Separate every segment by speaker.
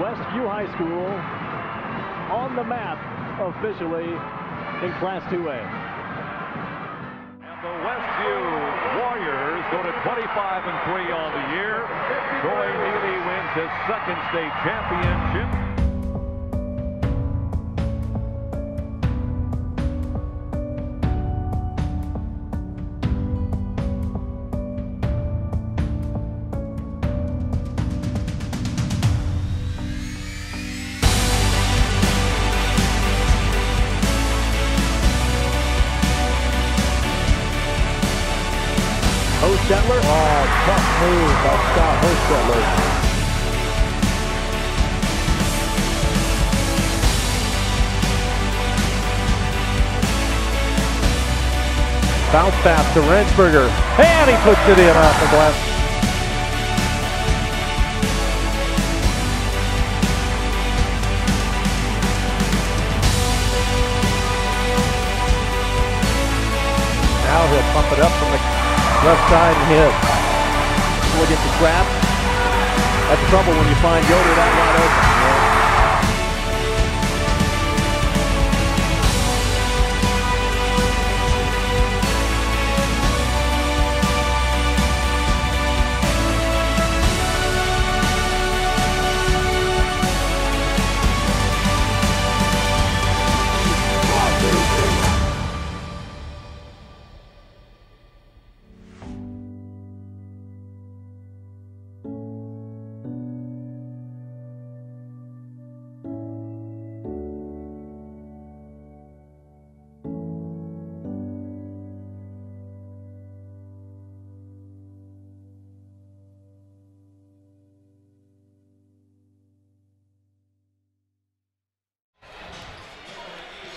Speaker 1: Westview High School on the map officially in Class 2A.
Speaker 2: And the Westview Warriors go to 25-3 on the year. Troy Neely wins his second state championship.
Speaker 1: Hostetler.
Speaker 3: Oh, tough move by Scott Hostetler. Bounce pass to Rensberger. And he puts it in off the glass. Now he'll pump it up from the left side and hit.
Speaker 1: We'll get the trap. That's trouble when you find Yoder that wide open.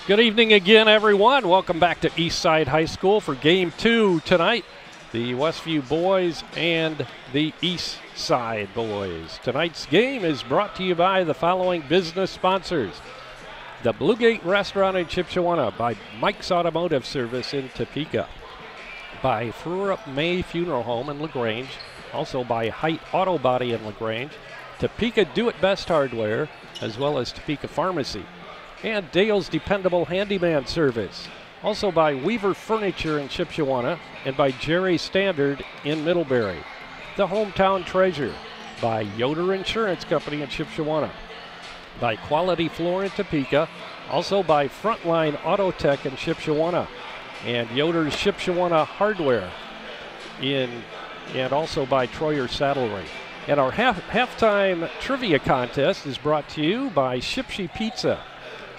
Speaker 4: Good evening again, everyone. Welcome back to Eastside High School for Game 2 tonight. The Westview boys and the Eastside boys. Tonight's game is brought to you by the following business sponsors. The Blue Gate Restaurant in Chipshawana, by Mike's Automotive Service in Topeka, by Frurup May Funeral Home in LaGrange, also by Height Auto Body in LaGrange, Topeka Do It Best Hardware, as well as Topeka Pharmacy, and Dale's Dependable Handyman Service. Also by Weaver Furniture in Chipshawana and by Jerry Standard in Middlebury. The Hometown Treasure by Yoder Insurance Company in Chipshawana. By Quality Floor in Topeka. Also by Frontline Auto Tech in Chipshawana. And Yoder's Chipshawana Hardware and also by Troyer Saddlery. And our halftime trivia contest is brought to you by Shipshy Pizza.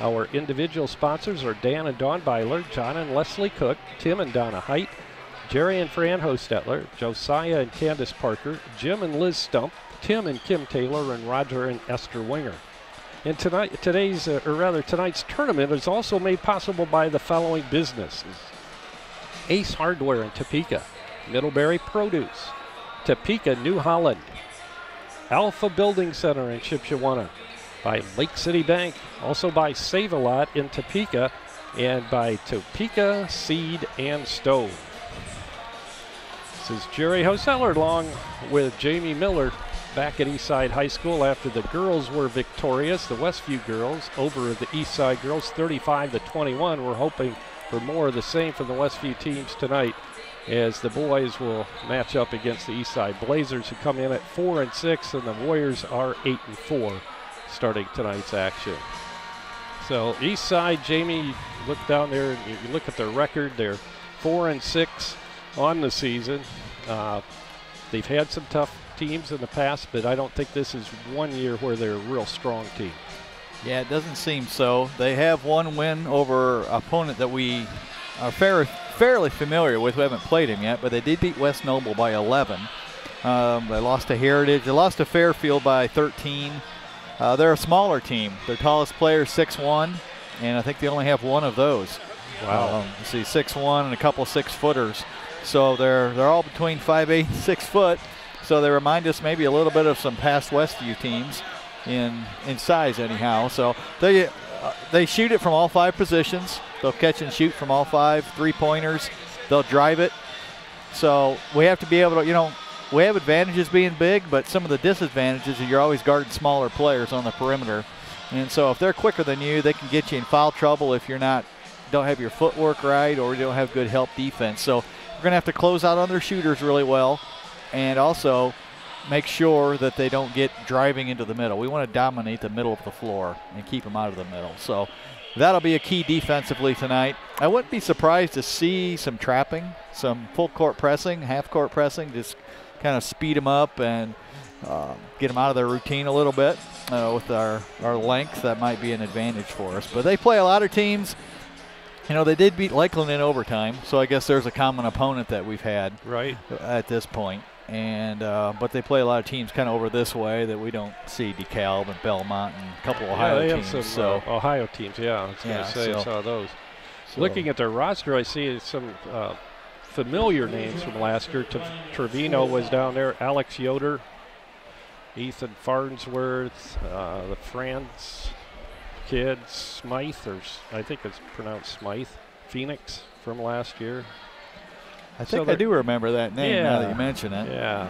Speaker 4: Our individual sponsors are Dan and Dawn Byler, John and Leslie Cook, Tim and Donna Height, Jerry and Fran Hostetler, Josiah and Candace Parker, Jim and Liz Stump, Tim and Kim Taylor, and Roger and Esther Winger. And tonight's tournament is also made possible by the following businesses: Ace Hardware in Topeka, Middlebury Produce, Topeka New Holland, Alpha Building Center in Chipshawana, by Lake City Bank, also by Save-A-Lot in Topeka, and by Topeka Seed and Stove. This is Jerry Hostetler along with Jamie Miller back at Eastside High School after the girls were victorious, the Westview girls over the Eastside girls 35-21. We're hoping for more of the same from the Westview teams tonight as the boys will match up against the Eastside Blazers, who come in at 4-6, and the Warriors are 8-4. Starting tonight's action. So Eastside, Jamie, you look down there and you look at their record. They're 4-6 on the season. They've had some tough teams in the past, but I don't think this is one year where they're a real strong team.
Speaker 5: Yeah, it doesn't seem so. They have one win over an opponent that we are fairly familiar with. We haven't played him yet, but they did beat West Noble by 11. They lost to Heritage. They lost to Fairfield by 13. They're a smaller team. Their tallest player is 6'1", and I think they only have one of those.
Speaker 4: Wow.
Speaker 5: See, 6'1" and a couple 6-footers. So they're all between 5'8" and 6 foot. So they remind us maybe a little bit of some past Westview teams in size anyhow. So they shoot it from all 5 positions. They'll catch and shoot from all 5 3-pointers. They'll drive it. So we have to be able to, we have advantages being big, but some of the disadvantages are you're always guarding smaller players on the perimeter. And so if they're quicker than you, they can get you in foul trouble if you're don't have your footwork right or you don't have good help defense. So we're going to have to close out on their shooters really well and also make sure that they don't get driving into the middle. We want to dominate the middle of the floor and keep them out of the middle. So that'll be a key defensively tonight. I wouldn't be surprised to see some trapping, some full court pressing, half court pressing, just kind of speed them up and get them out of their routine a little bit. With our length, that might be an advantage for us. But they play a lot of teams. You know, they did beat Lakeland in overtime, so I guess there's a common opponent that we've had at this point. And but they play a lot of teams kind of over this way that we don't see. DeKalb and Belmont and a couple of Ohio teams.
Speaker 4: Some Ohio teams, I was going to say I saw those. So. Looking at their roster, I see some familiar names from last year. Trevino was down there. Alex Yoder, Ethan Farnsworth, the France kid, Smythe, or I think it's pronounced Smythe, Phoenix from last year.
Speaker 5: I think I do remember that name now that you mention it.
Speaker 4: Yeah.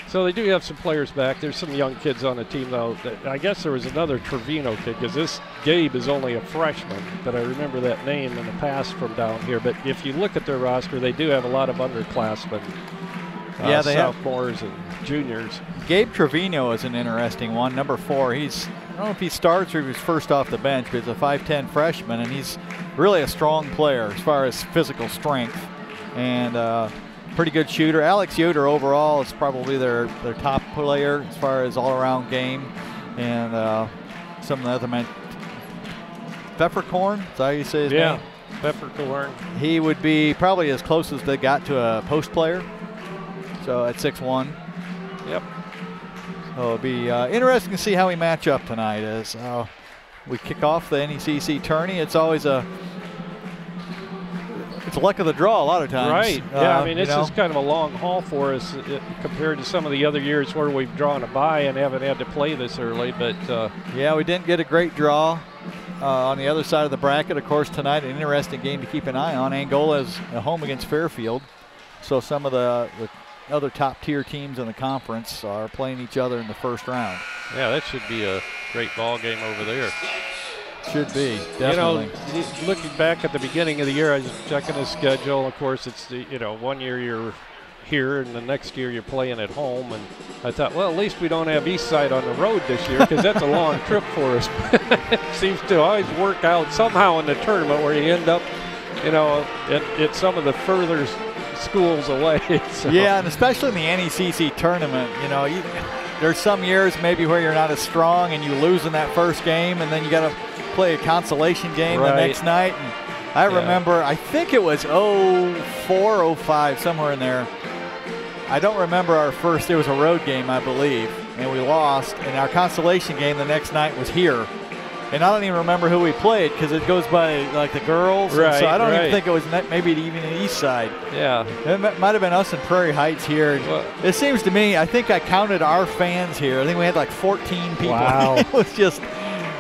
Speaker 4: So they do have some players back. There's some young kids on the team, though. I guess there was another Trevino kid because this Gabe is only a freshman, but I remember that name in the past from down here. But if you look at their roster, they do have a lot of underclassmen, they sophomores and juniors.
Speaker 5: Gabe Trevino is an interesting one. Number 4, I don't know if he starts or if he's first off the bench, but he's a 5'10" freshman, and he's really a strong player as far as physical strength and pretty good shooter. Alex Yoder overall is probably their top player as far as all-around game. And some of the other men. Pfefferkorn, is that how you say his name?
Speaker 4: Yeah, Pfefferkorn.
Speaker 5: He would be probably as close as they got to a post player. So at 6'1".
Speaker 4: Yep.
Speaker 5: So it'll be interesting to see how we match up tonight as we kick off the NECC tourney. It's always it's luck of the draw a lot of times.
Speaker 4: Right. Yeah, I mean, it's just kind of a long haul for us compared to some of the other years where we've drawn a bye and haven't had to play this early. But
Speaker 5: yeah, we didn't get a great draw on the other side of the bracket. Of course, tonight an interesting game to keep an eye on. Angola is at home against Fairfield. So some of the other top-tier teams in the conference are playing each other in the first round.
Speaker 4: Yeah, that should be a great ball game over there.
Speaker 5: Should be, definitely.
Speaker 4: You know, looking back at the beginning of the year, I was checking the schedule. Of course, it's one year you're here and the next year you're playing at home. And I thought, well, at least we don't have Eastside on the road this year because that's a long trip for us. It seems to always work out somehow in the tournament where you end up, at some of the further schools away. So.
Speaker 5: Yeah, and especially in the NECC tournament, there's some years maybe where you're not as strong and you lose in that first game and then you got to play a consolation game the next night. And I remember, I think it was 04, 05, somewhere in there. I don't remember our first, it was a road game, I believe, and we lost. And our consolation game the next night was here. And I don't even remember who we played because it goes by like the girls.
Speaker 4: Right,
Speaker 5: so I don't even think it was maybe even an Eastside.
Speaker 4: Yeah.
Speaker 5: It might have been us in Prairie Heights here.
Speaker 4: Well,
Speaker 5: it seems to me, I think I counted our fans here. I think we had like 14 people.
Speaker 4: Wow.
Speaker 5: It was just.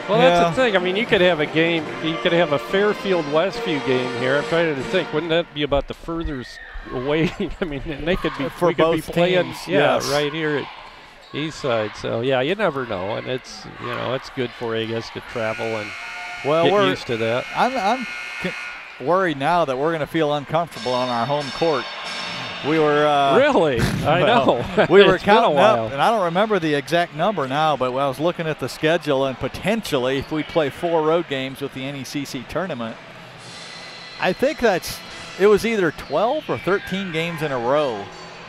Speaker 4: Well, that's the thing. I mean, you could have a game. You could have a Fairfield-Westview game here. I'm trying to think. Wouldn't that be about the furthest away? I mean, and they could be.
Speaker 5: We could be playing.
Speaker 4: Teams, right here at Eastside. So yeah, you never know, and it's it's good for you, I guess, to travel and get used to that.
Speaker 5: I'm worried now that we're going to feel uncomfortable on our home court. We were
Speaker 4: really. I know.
Speaker 5: We were counting up, and I don't remember the exact number now, but I was looking at the schedule, and potentially, if we play 4 road games with the NECC tournament, I think it was either 12 or 13 games in a row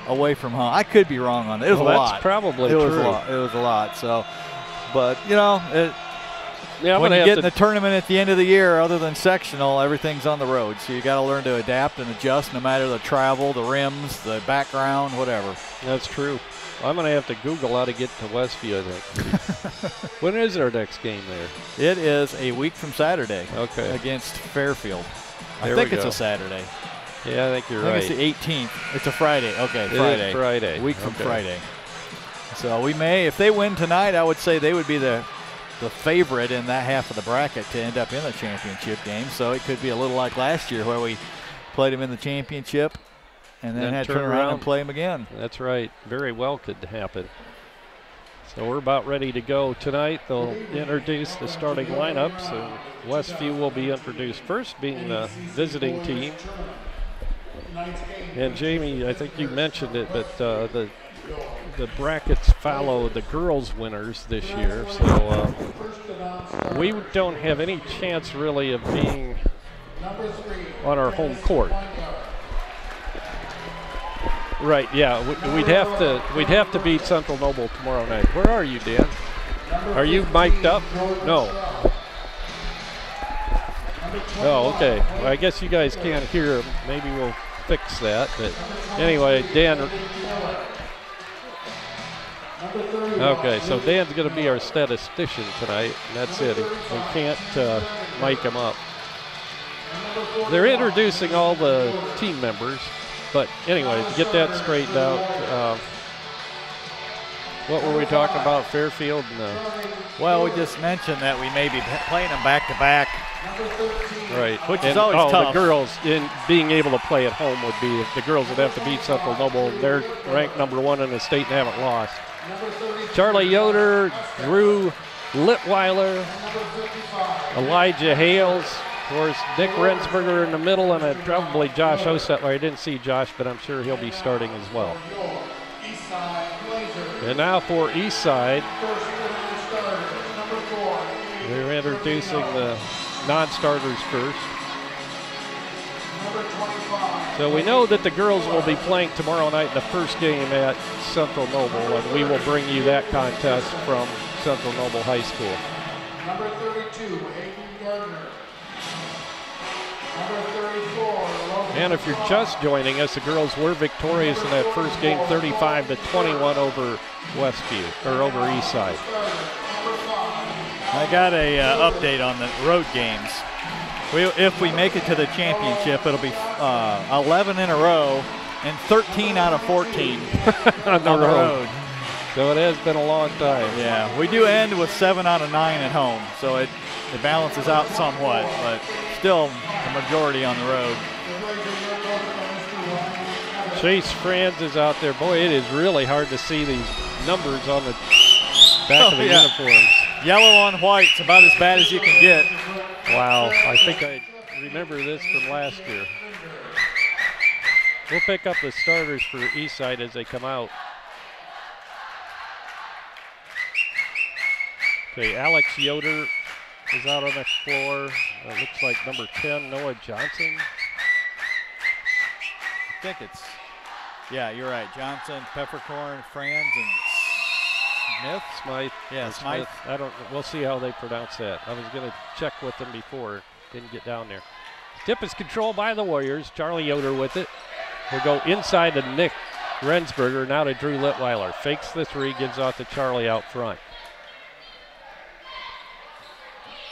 Speaker 5: away from home. I could be wrong on that. It was a lot.
Speaker 4: That's probably true.
Speaker 5: It was a lot. So, but when you get in the tournament at the end of the year, other than sectional, everything's on the road. So you got to learn to adapt and adjust, no matter the travel, the rims, the background, whatever.
Speaker 4: That's true. I'm going to have to Google how to get to Westview, I think. When is our next game there?
Speaker 5: It is a week from Saturday.
Speaker 4: Okay.
Speaker 5: Against Fairfield. I think it's a Saturday.
Speaker 4: Yeah, I think you're right.
Speaker 5: I think it's the 18th. It's a Friday. Okay, Friday.
Speaker 4: It is Friday.
Speaker 5: A week from Friday. So we may, if they win tonight, I would say they would be the favorite in that half of the bracket to end up in the championship game. So it could be a little like last year where we played them in the championship and then had to turn around and play them again.
Speaker 4: That's right. Very well could happen. So we're about ready to go tonight. They'll introduce the starting lineups, and Westview will be introduced first, being the visiting team. And Jamie, I think you mentioned it, but the brackets follow the girls' winners this year, so we don't have any chance really of being on our home court. Right, yeah, we'd have to beat Central Noble tomorrow night. Where are you, Dan? Are you mic'd up? No. Oh, okay. Well, I guess you guys can't hear him. Maybe we'll fix that. But anyway, Dan. Okay, so Dan's going to be our statistician tonight, and that's it. We can't mic him up. They're introducing all the team members. But anyway, to get that straightened out, what were we talking about, Fairfield?
Speaker 5: Well, we just mentioned that we may be playing them back-to-back.
Speaker 4: Right.
Speaker 5: Which is always tough.
Speaker 4: The girls, in being able to play at home would be, if the girls would have to beat Central Noble. They're ranked #1 in the state and haven't lost. Charlie Yoder, Drew Litweiler, Elijah Hales, of course, Dick Rensberger in the middle, and probably Josh Osetler. I didn't see Josh, but I'm sure he'll be starting as well. And now for Eastside, we're introducing the non-starters first. So we know that the girls will be playing tomorrow night in the first game at Central Noble, and we will bring you that contest from Central Noble High School.
Speaker 6: Number 32, Hayden Gardner.
Speaker 4: And if you're just joining us, the girls were victorious in that first game, 35-21 over Westview, or over Eastside.
Speaker 5: I got a update on the road games. If we make it to the championship, it'll be 11 in a row and 13 out of 14
Speaker 4: on the road. So it has been a long time.
Speaker 5: Yeah, we do end with 7 out of 9 at home, so it balances out somewhat, but still the majority on the road.
Speaker 4: Chase Franz is out there. Boy, it is really hard to see these numbers on the back of the uniforms.
Speaker 5: Yellow on white's about as bad as you can get.
Speaker 4: Wow, I think I remember this from last year. We'll pick up the starters for Eastside as they come out. Okay, Alex Yoder is out on the floor. It looks like number 10, Noah Johnson.
Speaker 5: I think it's, yeah, you're right. Johnson, Peppercorn, Franz, and
Speaker 4: Smythe.
Speaker 5: Yeah, Smythe.
Speaker 4: I don't. We'll see how they pronounce that. I was going to check with them before. Didn't get down there. Tip is controlled by the Warriors. Charlie Yoder with it. We'll go inside to Nick Rensberger. Now to Drew Litweiler. Fakes the three. Gives off to Charlie out front.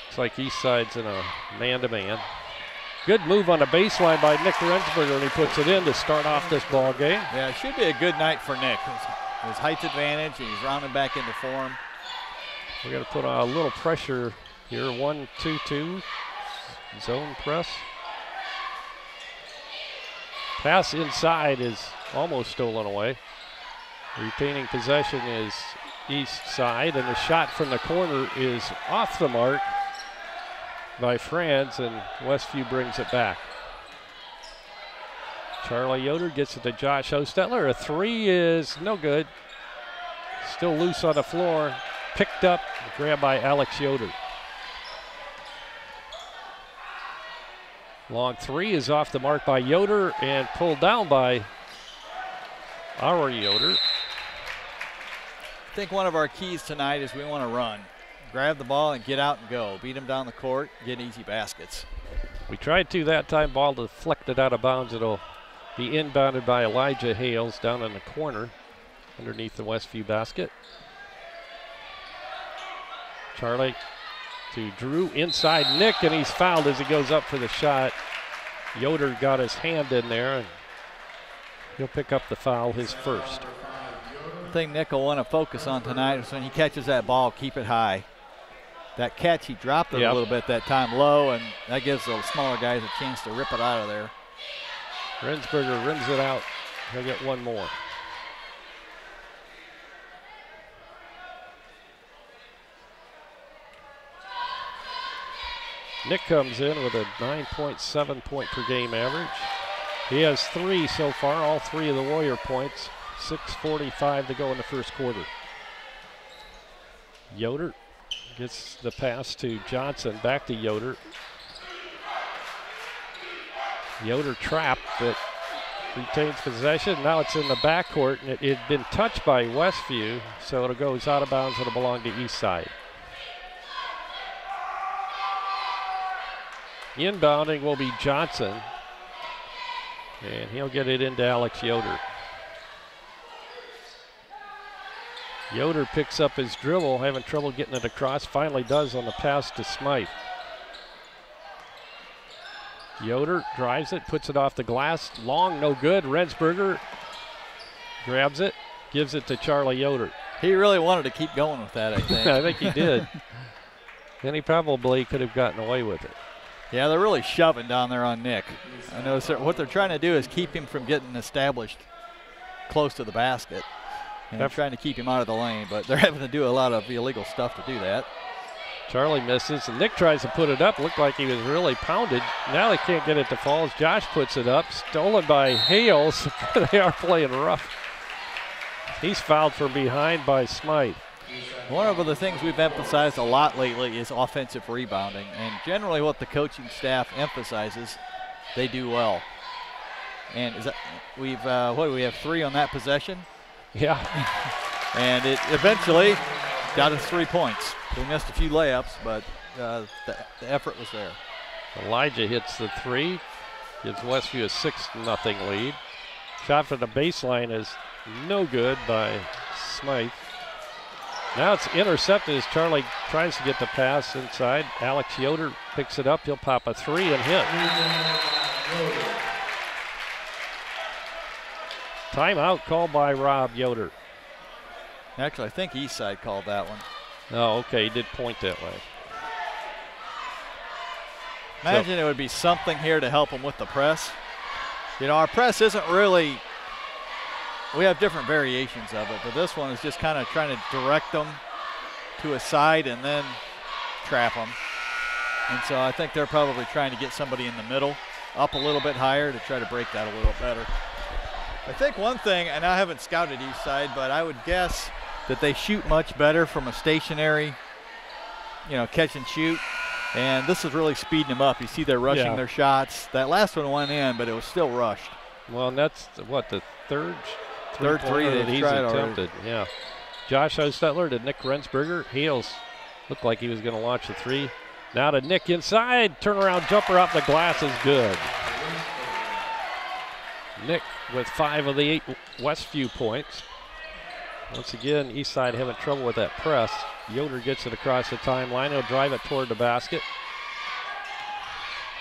Speaker 4: Looks like Eastside's in a man-to-man. Good move on the baseline by Nick Rensberger, and he puts it in to start off this ball game.
Speaker 5: Yeah, it should be a good night for Nick. His height advantage, and he's rounding back into form.
Speaker 4: We're going to put a little pressure here. 1-2-2. Zone press. Pass inside is almost stolen away. Retaining possession is Eastside, and the shot from the corner is off the mark by Franz, and Westview brings it back. Charlie Yoder gets it to Josh Ostetler. A three is no good. Still loose on the floor. Picked up, grabbed by Alex Yoder. Long three is off the mark by Yoder and pulled down by our Yoder.
Speaker 5: I think one of our keys tonight is we want to run. Grab the ball and get out and go. Beat them down the court, get easy baskets.
Speaker 4: We tried to that time. Ball deflected out of bounds. It'll be inbounded by Elijah Hales down in the corner underneath the Westview basket. Charlie to Drew inside Nick, and he's fouled as he goes up for the shot. Yoder got his hand in there, and he'll pick up the foul, his first.
Speaker 5: The thing Nick will want to focus on tonight is when he catches that ball, keep it high. That catch, he dropped it a little bit that time low, and that gives the smaller guys a chance to rip it out of there.
Speaker 4: Rensberger rims it out He'll get one more. Nick comes in with a 9.7 point per game average. He has 3 so far, all 3 of the Warrior points. 6:45 to go in the first quarter. Yoder gets the pass to Johnson, back to Yoder. Yoder trapped, but retains possession. Now it's in the backcourt, and it had been touched by Westview, so it goes out of bounds. It'll belong to Eastside. Inbounding will be Johnson, and he'll get it into Alex Yoder. Yoder picks up his dribble, having trouble getting it across. Finally does on the pass to Smythe. Yoder drives it, puts it off the glass. Long, no good. Rensberger grabs it, gives it to Charlie Yoder.
Speaker 5: He really wanted to keep going with that, I think.
Speaker 4: I think he did. And he probably could have gotten away with it.
Speaker 5: Yeah, they're really shoving down there on Nick. I know what they're trying to do is keep him from getting established close to the basket. And they're trying to keep him out of the lane, but they're having to do a lot of illegal stuff to do that.
Speaker 4: Charlie misses, and Nick tries to put it up. Looked like he was really pounded. Now they can't get it to fall. Josh puts it up. Stolen by Hales. They are playing rough. He's fouled from behind by Smythe.
Speaker 5: One of the things we've emphasized a lot lately is offensive rebounding, and generally what the coaching staff emphasizes, they do well. And is that, what do we have, 3 on that possession?
Speaker 4: Yeah.
Speaker 5: And it eventually got us 3 points. We missed a few layups, but the effort was there.
Speaker 4: Elijah hits the 3, gives Westview a 6-0 lead. Shot from the baseline is no good by Smythe. Now it's intercepted as Charlie tries to get the pass inside. Alex Yoder picks it up. He'll pop a 3 and hit. Timeout called by Rob Yoder.
Speaker 5: Actually, I think Eastside called that one.
Speaker 4: Oh, okay. He did point that way.
Speaker 5: Imagine it would be something here to help him with the press. You know, our press isn't really, we have different variations of it, but this one is just kind of trying to direct them to a side and then trap them. And so I think they're probably trying to get somebody in the middle up a little bit higher to try to break that a little better. I think one thing, and I haven't scouted Eastside, but I would guess that they shoot much better from a stationary, you know, catch and shoot. And this is really speeding them up. You see they're rushing their shots. That last one went in, but it was still rushed.
Speaker 4: Well, and that's what, the third
Speaker 5: three
Speaker 4: that he's
Speaker 5: tried
Speaker 4: attempted.
Speaker 5: already.
Speaker 4: Yeah. Josh Hostetler to Nick Rensberger. Hales looked like he was going to launch the 3. Now to Nick inside. Turnaround jumper off the glass is good. Nick with 5 of the 8 Westview points. Once again, Eastside having trouble with that press. Yoder gets it across the timeline. He'll drive it toward the basket.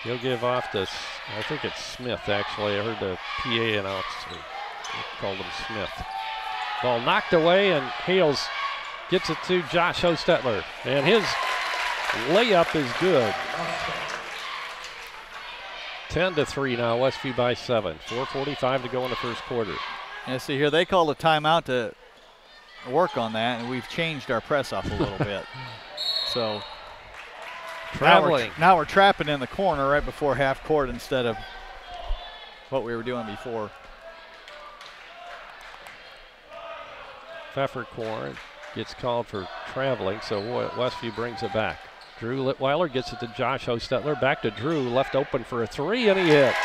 Speaker 4: He'll give off to, I think it's Smith, actually. I heard the PA announcer called him Smith. Ball knocked away, and Hales gets it to Josh Hostetler. And his layup is good. 10-3 now, Westview by 7. 4:45 to go in the first quarter.
Speaker 5: And see here, they called a timeout to work on that, and we've changed our press up a little bit. So now we're trapping in the corner right before half court instead of what we were doing before.
Speaker 4: Pfefferkorn gets called for traveling, so Westview brings it back. Drew Litweiler gets it to Josh Hostetler. Back to Drew, left open for a 3, and he hits.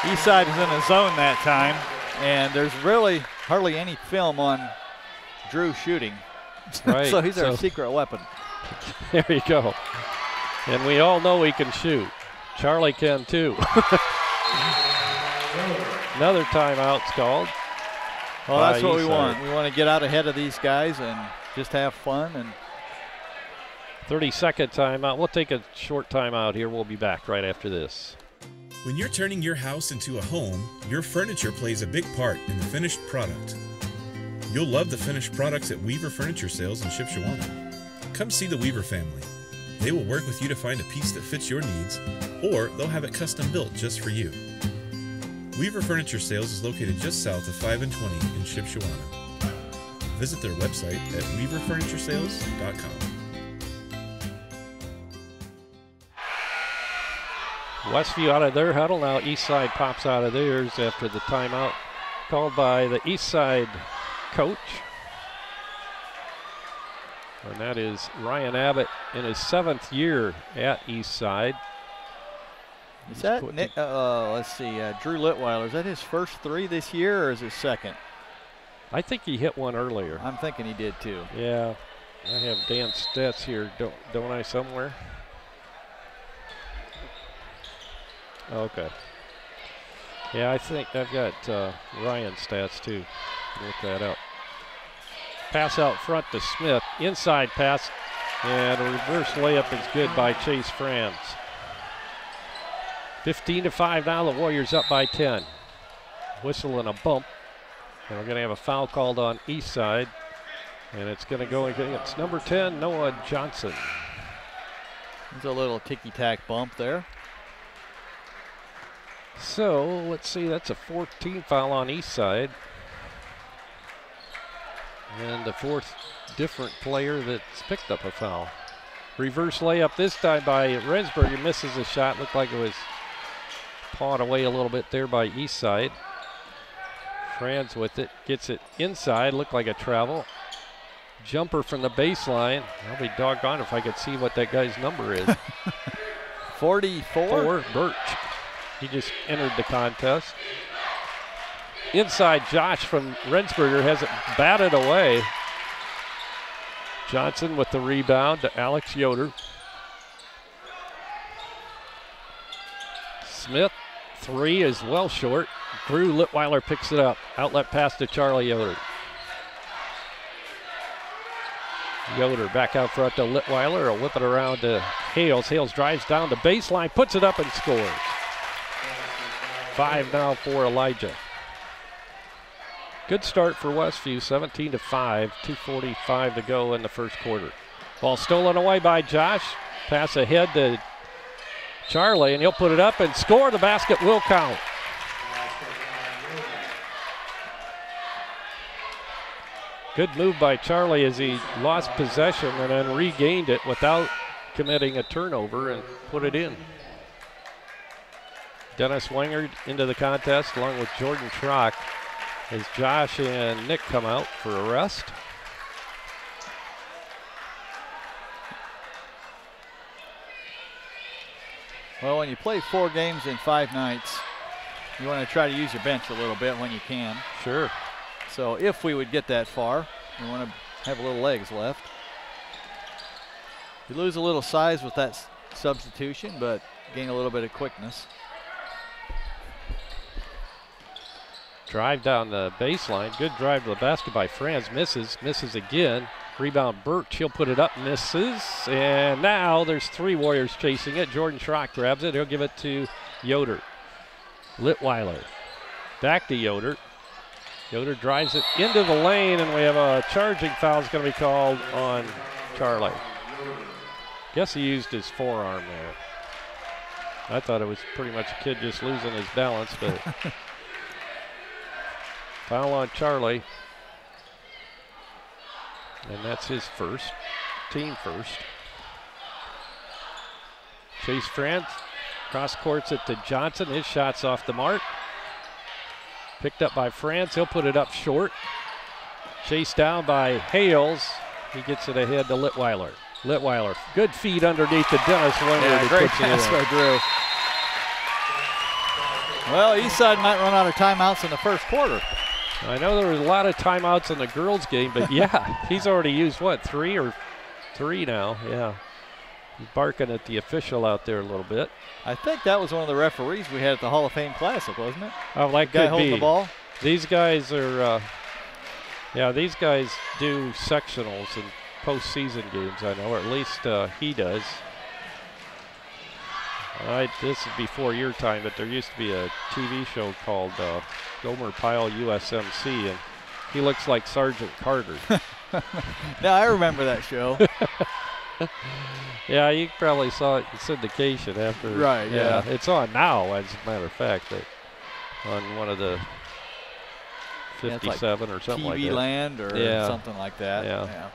Speaker 5: Eastside is in a zone that time, and there's really hardly any film on Drew shooting.
Speaker 4: Right.
Speaker 5: So he's our secret weapon.
Speaker 4: There you go. And we all know he can shoot. Charlie can too. Another timeout's called.
Speaker 5: Well, that's what we want. We want to get out ahead of these guys and just have fun. And
Speaker 4: 30-second timeout. We'll take a short timeout here. We'll be back right after this.
Speaker 7: When you're turning your house into a home, your furniture plays a big part in the finished product. You'll love the finished products at Weaver Furniture Sales in Shipshewana. Come see the Weaver family. They will work with you to find a piece that fits your needs, or they'll have it custom built just for you. Weaver Furniture Sales is located just south of 5 and 20 in Shipshewana. Visit their website at weaverfurnituresales.com.
Speaker 4: Westview out of their huddle. Now Eastside pops out of theirs after the timeout called by the Eastside coach. And that is Ryan Abbott in his 7th year at Eastside.
Speaker 5: Is that, let's see, Drew Litweiler, is that his first 3 this year or is his second?
Speaker 4: I think he hit one earlier.
Speaker 5: I'm thinking he did too.
Speaker 4: Yeah, I have Dan's stats here, don't I, somewhere? Okay. Yeah, I think I've got Ryan's stats too. Look that up. Pass out front to Smith. Inside pass, and a reverse layup is good by Chase Franz. 15-5 now, the Warriors up by 10. Whistle and a bump. And we're going to have a foul called on Eastside. And it's going to go against number 10, Noah Johnson.
Speaker 5: There's a little ticky-tack bump there.
Speaker 4: So, let's see, that's a 14 foul on Eastside. And the 4th different player that's picked up a foul. Reverse layup this time by Rensberger. Misses a shot. Looked like it was pawed away a little bit there by Eastside. Franz with it. Gets it inside. Looked like a travel. Jumper from the baseline. I'll be doggone if I could see what that guy's number is.
Speaker 5: 44.
Speaker 4: Birch. He just entered the contest. Inside Josh from Rensberger has it batted away. Johnson with the rebound to Alex Yoder. Smith, 3 is well short. Drew Litweiler picks it up. Outlet pass to Charlie Yoder. Yoder back out front to Litweiler. A whip it around to Hales. Hales drives down the baseline, puts it up and scores. 5 now for Elijah. Good start for Westview, 17-5, 2:45 to go in the first quarter. Ball stolen away by Josh. Pass ahead to Charlie, and he'll put it up and score. The basket will count. Good move by Charlie as he lost possession and then regained it without committing a turnover and put it in. Dennis Wingard into the contest along with Jordan Schrock as Josh and Nick come out for a rest.
Speaker 5: Well, when you play 4 games in 5 nights, you want to try to use your bench a little bit when you can.
Speaker 4: Sure.
Speaker 5: So if we would get that far, you want to have a little legs left. You lose a little size with that substitution, but gain a little bit of quickness.
Speaker 4: Drive down the baseline. Good drive to the basket by Franz. Misses again. Rebound Birch. He'll put it up. Misses. And now there's 3 Warriors chasing it. Jordan Schrock grabs it. He'll give it to Yoder. Litweiler. Back to Yoder. Yoder drives it into the lane, and we have a charging foul is going to be called on Charlie. Guess he used his forearm there. I thought it was pretty much a kid just losing his balance, but foul on Charlie. And that's his first, team first. Chase Franz cross courts it to Johnson. His shot's off the mark. Picked up by Franz. He'll put it up short. Chased down by Hales. He gets it ahead to Litweiler. Litweiler, good feed underneath the Dennis Wingard.
Speaker 5: Yeah, great pass by Drew. Well, Eastside might run out of timeouts in the first quarter.
Speaker 4: I know there was a lot of timeouts in the girls' game, but yeah, he's already used, what, 3 now? Yeah. He's barking at the official out there a little bit.
Speaker 5: I think that was one of the referees we had at the Hall of Fame Classic, wasn't it?
Speaker 4: Oh, that
Speaker 5: guy
Speaker 4: could
Speaker 5: holding
Speaker 4: be.
Speaker 5: The ball?
Speaker 4: These guys are, these guys do sectionals and postseason games, I know, or at least he does. This is before your time, but there used to be a TV show called Gomer Pyle USMC, and he looks like Sergeant Carter.
Speaker 5: Yeah, I remember that show.
Speaker 4: Yeah, you probably saw it in syndication after.
Speaker 5: Right, yeah.
Speaker 4: It's on now, as a matter of fact. But on one of the 57
Speaker 5: like
Speaker 4: or something like
Speaker 5: TV
Speaker 4: that.
Speaker 5: Land or something like that.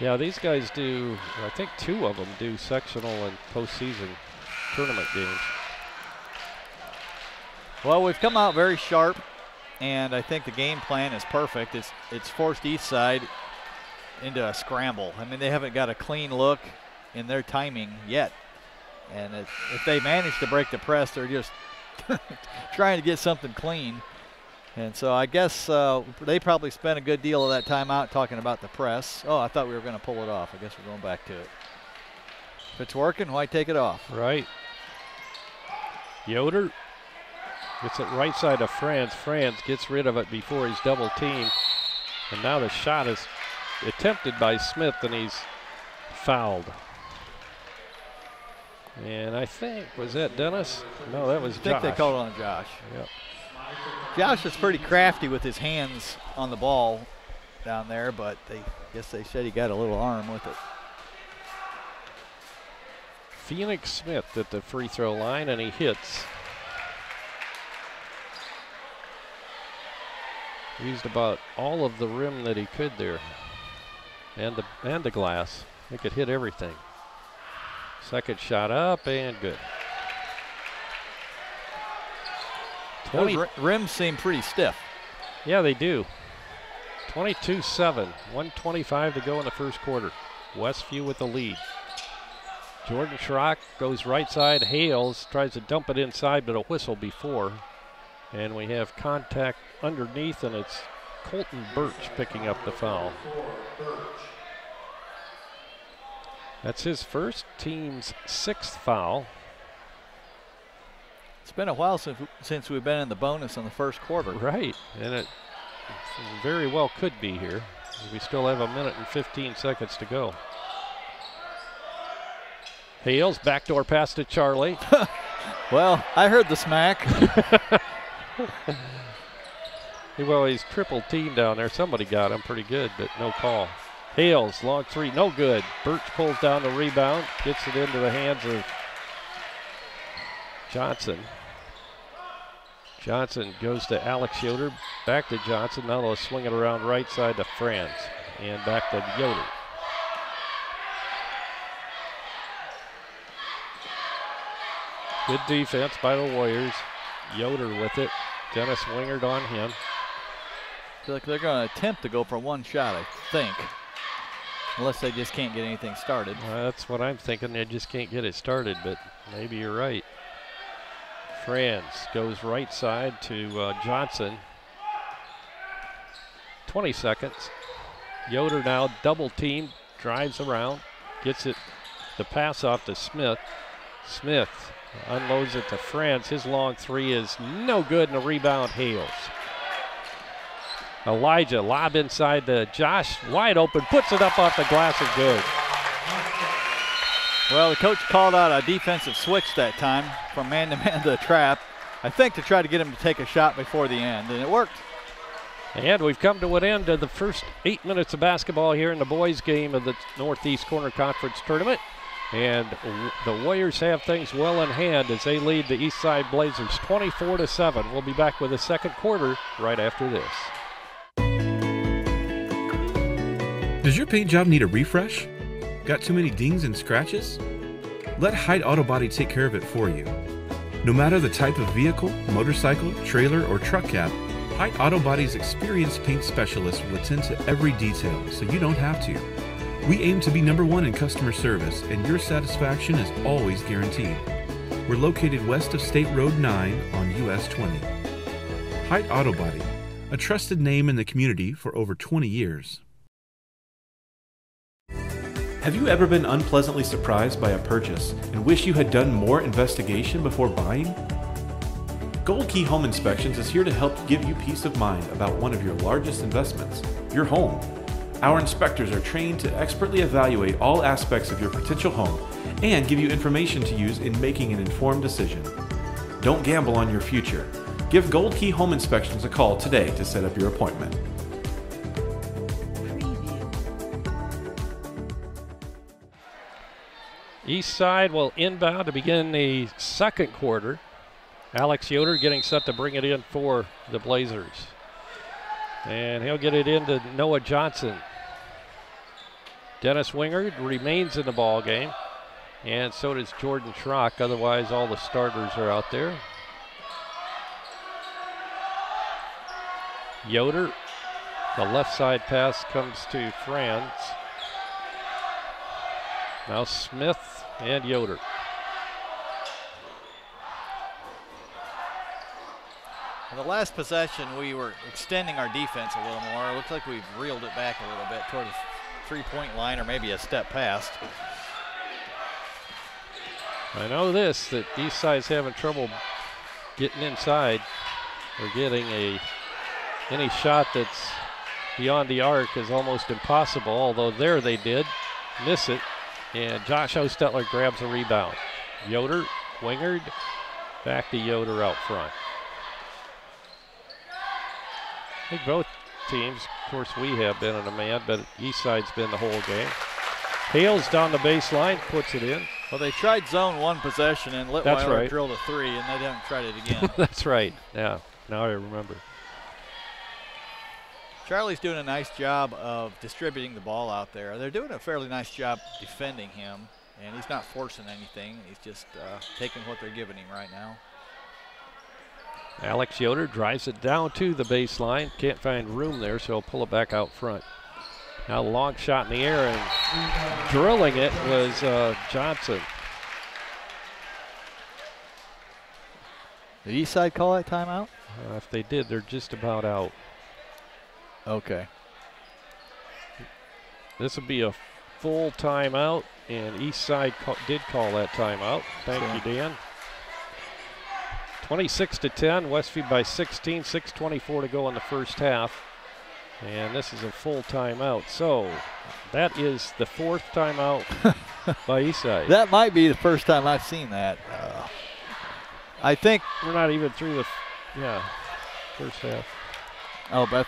Speaker 4: Yeah, these guys do, I think 2 of them do sectional and postseason tournament games.
Speaker 5: Well, we've come out very sharp, and I think the game plan is perfect. It's forced Eastside into a scramble. I mean, they haven't got a clean look in their timing yet. And if they manage to break the press, they're just trying to get something clean. And so I guess they probably spent a good deal of that time out talking about the press. Oh, I thought we were going to pull it off. I guess we're going back to it. If it's working, why take it off?
Speaker 4: Right. Yoder gets it right side of Franz. Franz gets rid of it before he's double teamed. And now the shot is attempted by Smith, and he's fouled. And I think, was that Dennis? No, that was Josh.
Speaker 5: I think they called it on Josh.
Speaker 4: Yep.
Speaker 5: Josh is pretty crafty with his hands on the ball down there, but guess they said he got a little arm with it.
Speaker 4: Phoenix Smith at the free throw line, and he hits. Used about all of the rim that he could there, and the glass. He could hit everything. Second shot up and good.
Speaker 5: Those rims seem pretty stiff.
Speaker 4: Yeah, they do. 22-7, 1:25 to go in the first quarter. Westview with the lead. Jordan Schrock goes right side. Hales tries to dump it inside, but a whistle before. And we have contact underneath, and it's Colton Birch picking up the foul. That's his first, team's 6th foul.
Speaker 5: It's been a while since we've been in the bonus in the first quarter.
Speaker 4: Right, and it very well could be here. We still have 1 minute and 15 seconds to go. Hales, backdoor pass to Charlie.
Speaker 5: Well, I heard the smack.
Speaker 4: Well, he's triple teamed down there. Somebody got him pretty good, but no call. Hales, long three, no good. Birch pulls down the rebound, gets it into the hands of Johnson. Johnson goes to Alex Yoder, back to Johnson. Now they'll swing it around right side to Franz, and back to Yoder. Good defense by the Warriors. Yoder with it. Dennis Wingard on him.
Speaker 5: I feel like they're going to attempt to go for one shot, I think. Unless they just can't get anything started.
Speaker 4: That's what I'm thinking. They just can't get it started, but maybe you're right. Franz goes right side to Johnson. 20 seconds. Yoder now double teamed, drives around, gets it, the pass off to Smith. Smith unloads it to Franz. His long three is no good, and a rebound Hales. Elijah, lob inside to Josh, wide open, puts it up off the glass and good.
Speaker 5: Well, the coach called out a defensive switch that time from man-to-man to a trap, I think to try to get him to take a shot before the end, and it worked.
Speaker 4: And we've come to an end of the first 8 minutes of basketball here in the boys' game of the Northeast Corner Conference Tournament. And the Warriors have things well in hand as they lead the Eastside Blazers 24-7. We'll be back with the second quarter right after this.
Speaker 7: Does your paint job need a refresh? Got too many dings and scratches? Let Hyde Auto Body take care of it for you. No matter the type of vehicle, motorcycle, trailer, or truck cab, Hyde Auto Body's experienced paint specialists will attend to every detail so you don't have to. We aim to be #1 in customer service, and your satisfaction is always guaranteed. We're located west of State Road 9 on US 20. Hyde Auto Body, a trusted name in the community for over 20 years. Have you ever been unpleasantly surprised by a purchase and wish you had done more investigation before buying? Gold Key Home Inspections is here to help give you peace of mind about one of your largest investments, your home. Our inspectors are trained to expertly evaluate all aspects of your potential home and give you information to use in making an informed decision. Don't gamble on your future. Give Gold Key Home Inspections a call today to set up your appointment.
Speaker 4: Eastside will inbound to begin the second quarter. Alex Yoder getting set to bring it in for the Blazers. And he'll get it into Noah Johnson. Dennis Wingard remains in the ball game, and so does Jordan Schrock. Otherwise, all the starters are out there. Yoder, the left side pass comes to Franz. Now Smith and Yoder.
Speaker 5: In the last possession, we were extending our defense a little more. It looks like we've reeled it back a little bit toward the three-point line, or maybe a step past.
Speaker 4: I know this, that Eastside's having trouble getting inside or getting any shot that's beyond the arc is almost impossible, although there they did miss it. And Josh Ostetler grabs a rebound. Yoder, Wingard, back to Yoder out front. I think both teams, of course we have been in a man, but Eastside's been the whole game. Hales down the baseline, puts it in.
Speaker 5: Well, they tried zone one possession and Litweiler drilled a three, and they haven't tried it again.
Speaker 4: That's right, yeah, now I remember.
Speaker 5: Charlie's doing a nice job of distributing the ball out there. They're doing a fairly nice job defending him, and he's not forcing anything. He's just taking what they're giving him right now.
Speaker 4: Alex Yoder drives it down to the baseline. Can't find room there, so he'll pull it back out front. Now a long shot in the air, and drilling it was Johnson.
Speaker 5: Did Eastside call that timeout?
Speaker 4: If they did, they're just about out.
Speaker 5: Okay.
Speaker 4: This will be a full timeout, and Eastside did call that timeout. Thank you, Dan. 26-10, Westview by 16, 6:24 to go in the first half. And this is a full timeout. So that is the fourth timeout by Eastside.
Speaker 5: That might be the first time I've seen that. I think
Speaker 4: we're not even through the first half.
Speaker 5: Oh, but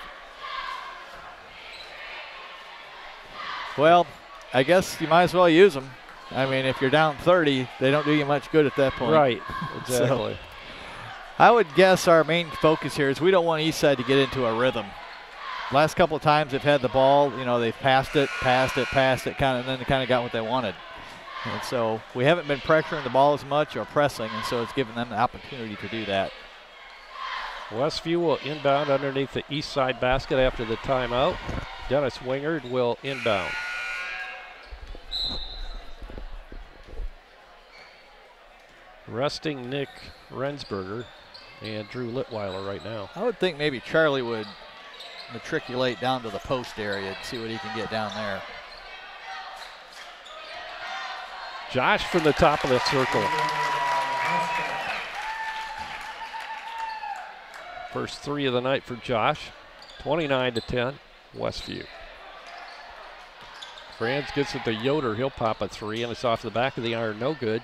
Speaker 5: well, I guess you might as well use them. I mean, if you're down 30, they don't do you much good at that point.
Speaker 4: Right, exactly.
Speaker 5: So, I would guess our main focus here is we don't want Eastside to get into a rhythm. Last couple of times they've had the ball, you know, they've passed it, and then they kind of got what they wanted. And so we haven't been pressuring the ball as much or pressing, and so it's given them the opportunity to do that.
Speaker 4: Westview will inbound underneath the Eastside basket after the timeout. Dennis Wingard will inbound. Resting Nick Rensberger and Drew Litweiler right now.
Speaker 5: I would think maybe Charlie would matriculate down to the post area and see what he can get down there.
Speaker 4: Josh from the top of the circle. First three of the night for Josh. 29-10, Westview. Franz gets it to Yoder. He'll pop a three, and it's off the back of the iron. No good.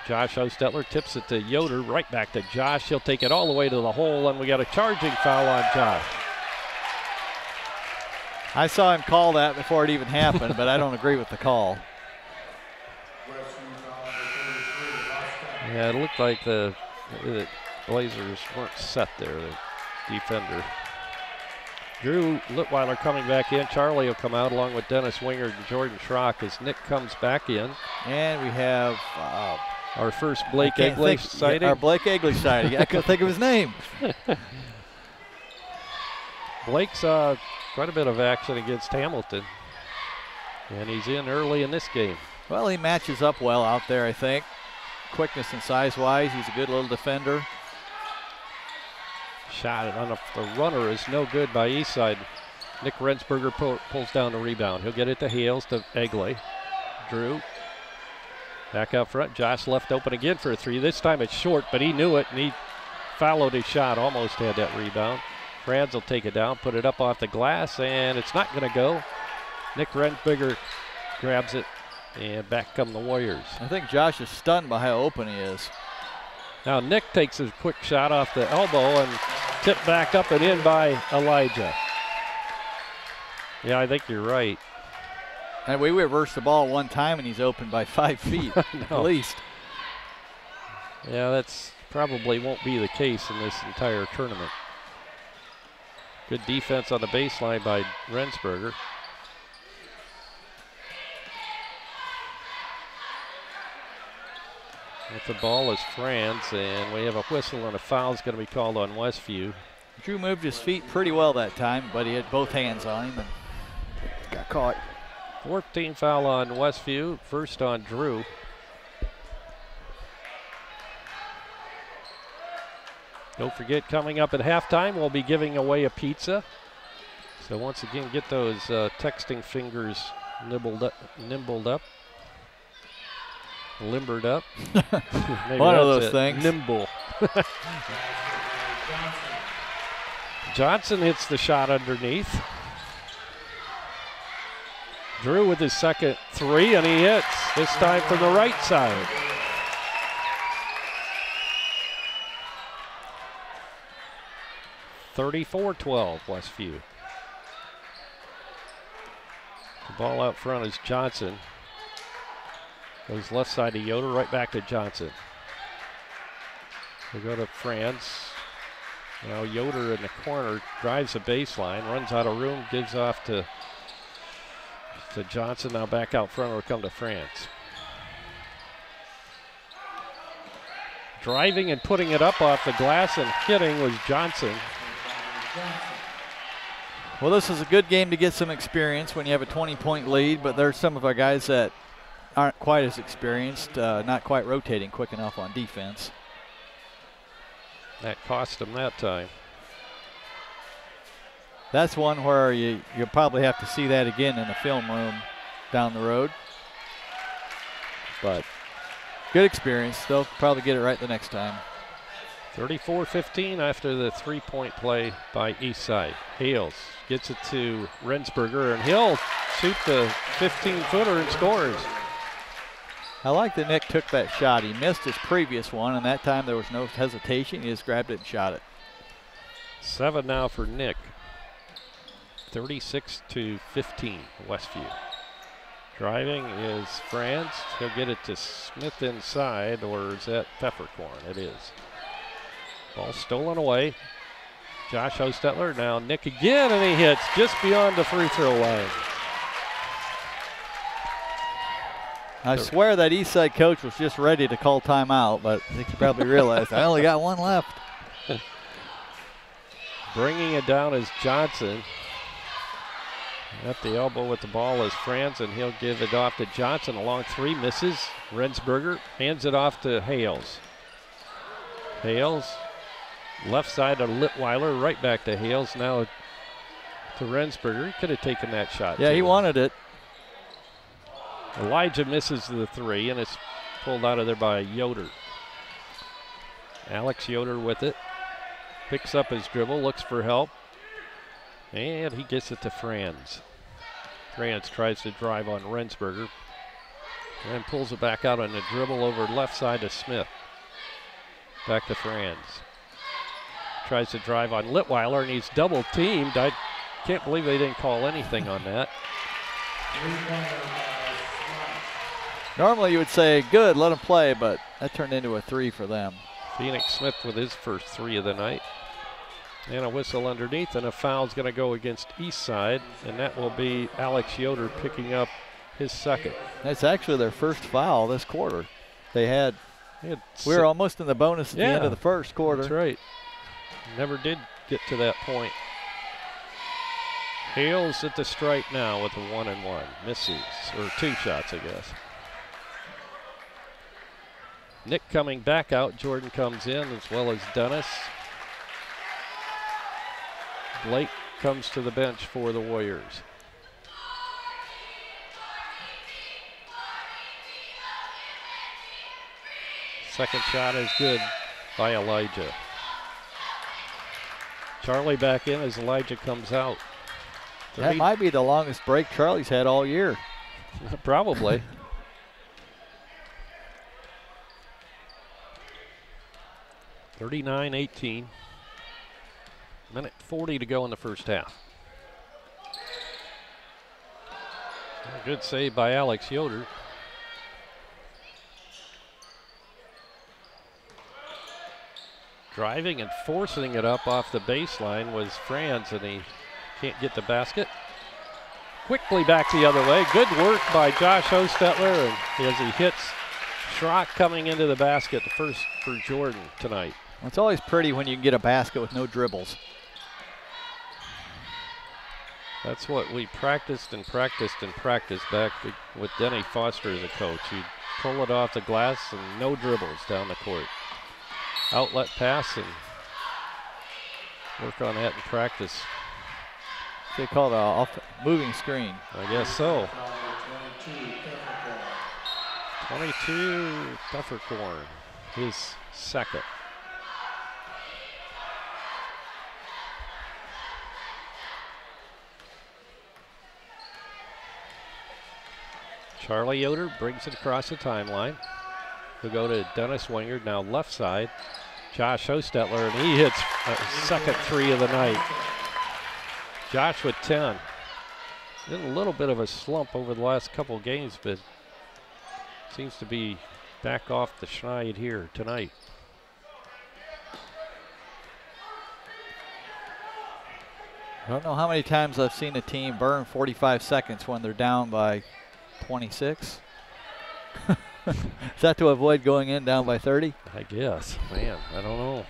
Speaker 4: Josh Ostetler tips it to Yoder. Right back to Josh. He'll take it all the way to the hole, and we got a charging foul on Josh.
Speaker 5: I saw him call that before it even happened, but I don't agree with the call.
Speaker 4: Yeah, it looked like the Blazers weren't set there, the defender. Drew Litweiler coming back in. Charlie will come out along with Dennis Wingard and Jordan Schrock as Nick comes back in.
Speaker 5: And we have
Speaker 4: our first Blake Egley sighting.
Speaker 5: Our Blake Egley sighting. I couldn't think of his name.
Speaker 4: Blake saw quite a bit of action against Hamilton, and he's in early in this game.
Speaker 5: Well, he matches up well out there, I think. Quickness and size-wise, he's a good little defender.
Speaker 4: Shot on the runner is no good by Eastside. Nick Rensberger pulls down the rebound. He'll get it to Hales, to Egley. Drew back out front. Josh left open again for a three. This time it's short, but he knew it, and he followed his shot. Almost had that rebound. Franz will take it down, put it up off the glass, and it's not going to go. Nick Rensberger grabs it, and back come the Warriors.
Speaker 5: I think Josh is stunned by how open he is.
Speaker 4: Now Nick takes a quick shot off the elbow and tipped back up and in by Elijah. Yeah, I think you're right.
Speaker 5: And we reversed the ball one time and he's open by 5 feet at least.
Speaker 4: Yeah, that's probably won't be the case in this entire tournament. Good defense on the baseline by Rensberger. With the ball is Franz, and we have a whistle and a foul is going to be called on Westview.
Speaker 5: Drew moved his feet pretty well that time, but he had both hands on him and got caught.
Speaker 4: 14 foul on Westview, first on Drew. Don't forget, coming up at halftime, we'll be giving away a pizza. So once again, get those texting fingers limbered up.
Speaker 5: One of those things.
Speaker 4: Nimble. Johnson hits the shot underneath. Drew with his second three, and he hits, this time from the right side. (34-12) Westview. The ball out front is Johnson. Goes left side to Yoder, right back to Johnson. We go to Franz. Now Yoder in the corner, drives the baseline, runs out of room, gives off to Johnson. Now back out front, will come to Franz. Driving and putting it up off the glass and hitting was Johnson.
Speaker 5: Well, this is a good game to get some experience when you have a 20-point lead, but there's some of our guys that aren't quite as experienced, not quite rotating quick enough on defense.
Speaker 4: That cost them that time.
Speaker 5: That's one where you'll probably have to see that again in the film room down the road. But good experience. They'll probably get it right the next time.
Speaker 4: 34-15 after the three-point play by Eastside. Hales gets it to Rensberger, and he'll shoot the 15-footer and scores.
Speaker 5: I like that Nick took that shot. He missed his previous one, and that time there was no hesitation. He just grabbed it and shot it.
Speaker 4: 7 now for Nick. 36-15, Westview. Driving is Franz. He'll get it to Smith inside, or is that Pfefferkorn? It is. Ball stolen away. Josh Hostetler, now Nick again, and he hits just beyond the free throw line.
Speaker 5: I swear that Eastside coach was just ready to call timeout, but I think he probably realized I only got one left.
Speaker 4: Bringing it down is Johnson. At the elbow with the ball is Franz, and he'll give it off to Johnson. A long three, misses. Rensberger hands it off to Hales. Hales, left side of Litweiler, right back to Hales. Now to Rensberger. He could have taken that shot.
Speaker 5: Yeah,
Speaker 4: too.
Speaker 5: he wanted it.
Speaker 4: Elijah misses the three, and it's pulled out of there by Yoder. Alex Yoder with it. Picks up his dribble, looks for help. And he gets it to Franz. Franz tries to drive on Rensberger. And pulls it back out on the dribble over left side to Smith. Back to Franz. Tries to drive on Litweiler, and he's double teamed. I can't believe they didn't call anything on that.
Speaker 5: Normally you would say, good, let him play, but that turned into a three for them.
Speaker 4: Phoenix Smith with his first three of the night. And a whistle underneath, and a foul's going to go against Eastside, and that will be Alex Yoder picking up his second.
Speaker 5: That's actually their first foul this quarter. We were almost in the bonus at the end of the first quarter.
Speaker 4: That's right. Never did get to that point. Hales at the strike now with a 1-and-1. Misses, or two shots, I guess. Nick coming back out. Jordan comes in, as well as Dennis. Blake comes to the bench for the Warriors. Second shot is good by Elijah. Charlie back in as Elijah comes out.
Speaker 5: That might be the longest break Charlie's had all year.
Speaker 4: Probably. (39-18). Minute 40 to go in the first half. A good save by Alex Yoder. Driving and forcing it up off the baseline was Franz, and he can't get the basket. Quickly back the other way. Good work by Josh Hostetler, and as he hits Schrock coming into the basket, the first for Jordan tonight.
Speaker 5: Well, it's always pretty when you can get a basket with no dribbles.
Speaker 4: That's what we practiced and practiced and practiced back with Denny Foster as a coach. He'd pull it off the glass and no dribbles down the court. Outlet pass and work on that in practice.
Speaker 5: They call it a moving screen.
Speaker 4: I guess so. 22, Duffercorn, his second. Charlie Yoder brings it across the timeline. We'll go to Dennis Wingard, now left side. Josh Hostetler, and he hits a second three of the night. Josh with 10. In a little bit of a slump over the last couple games, but seems to be back off the schneid here tonight.
Speaker 5: I don't know how many times I've seen a team burn 45 seconds when they're down by 26. Is that to avoid going in down by 30?
Speaker 4: I guess. Man, I don't know.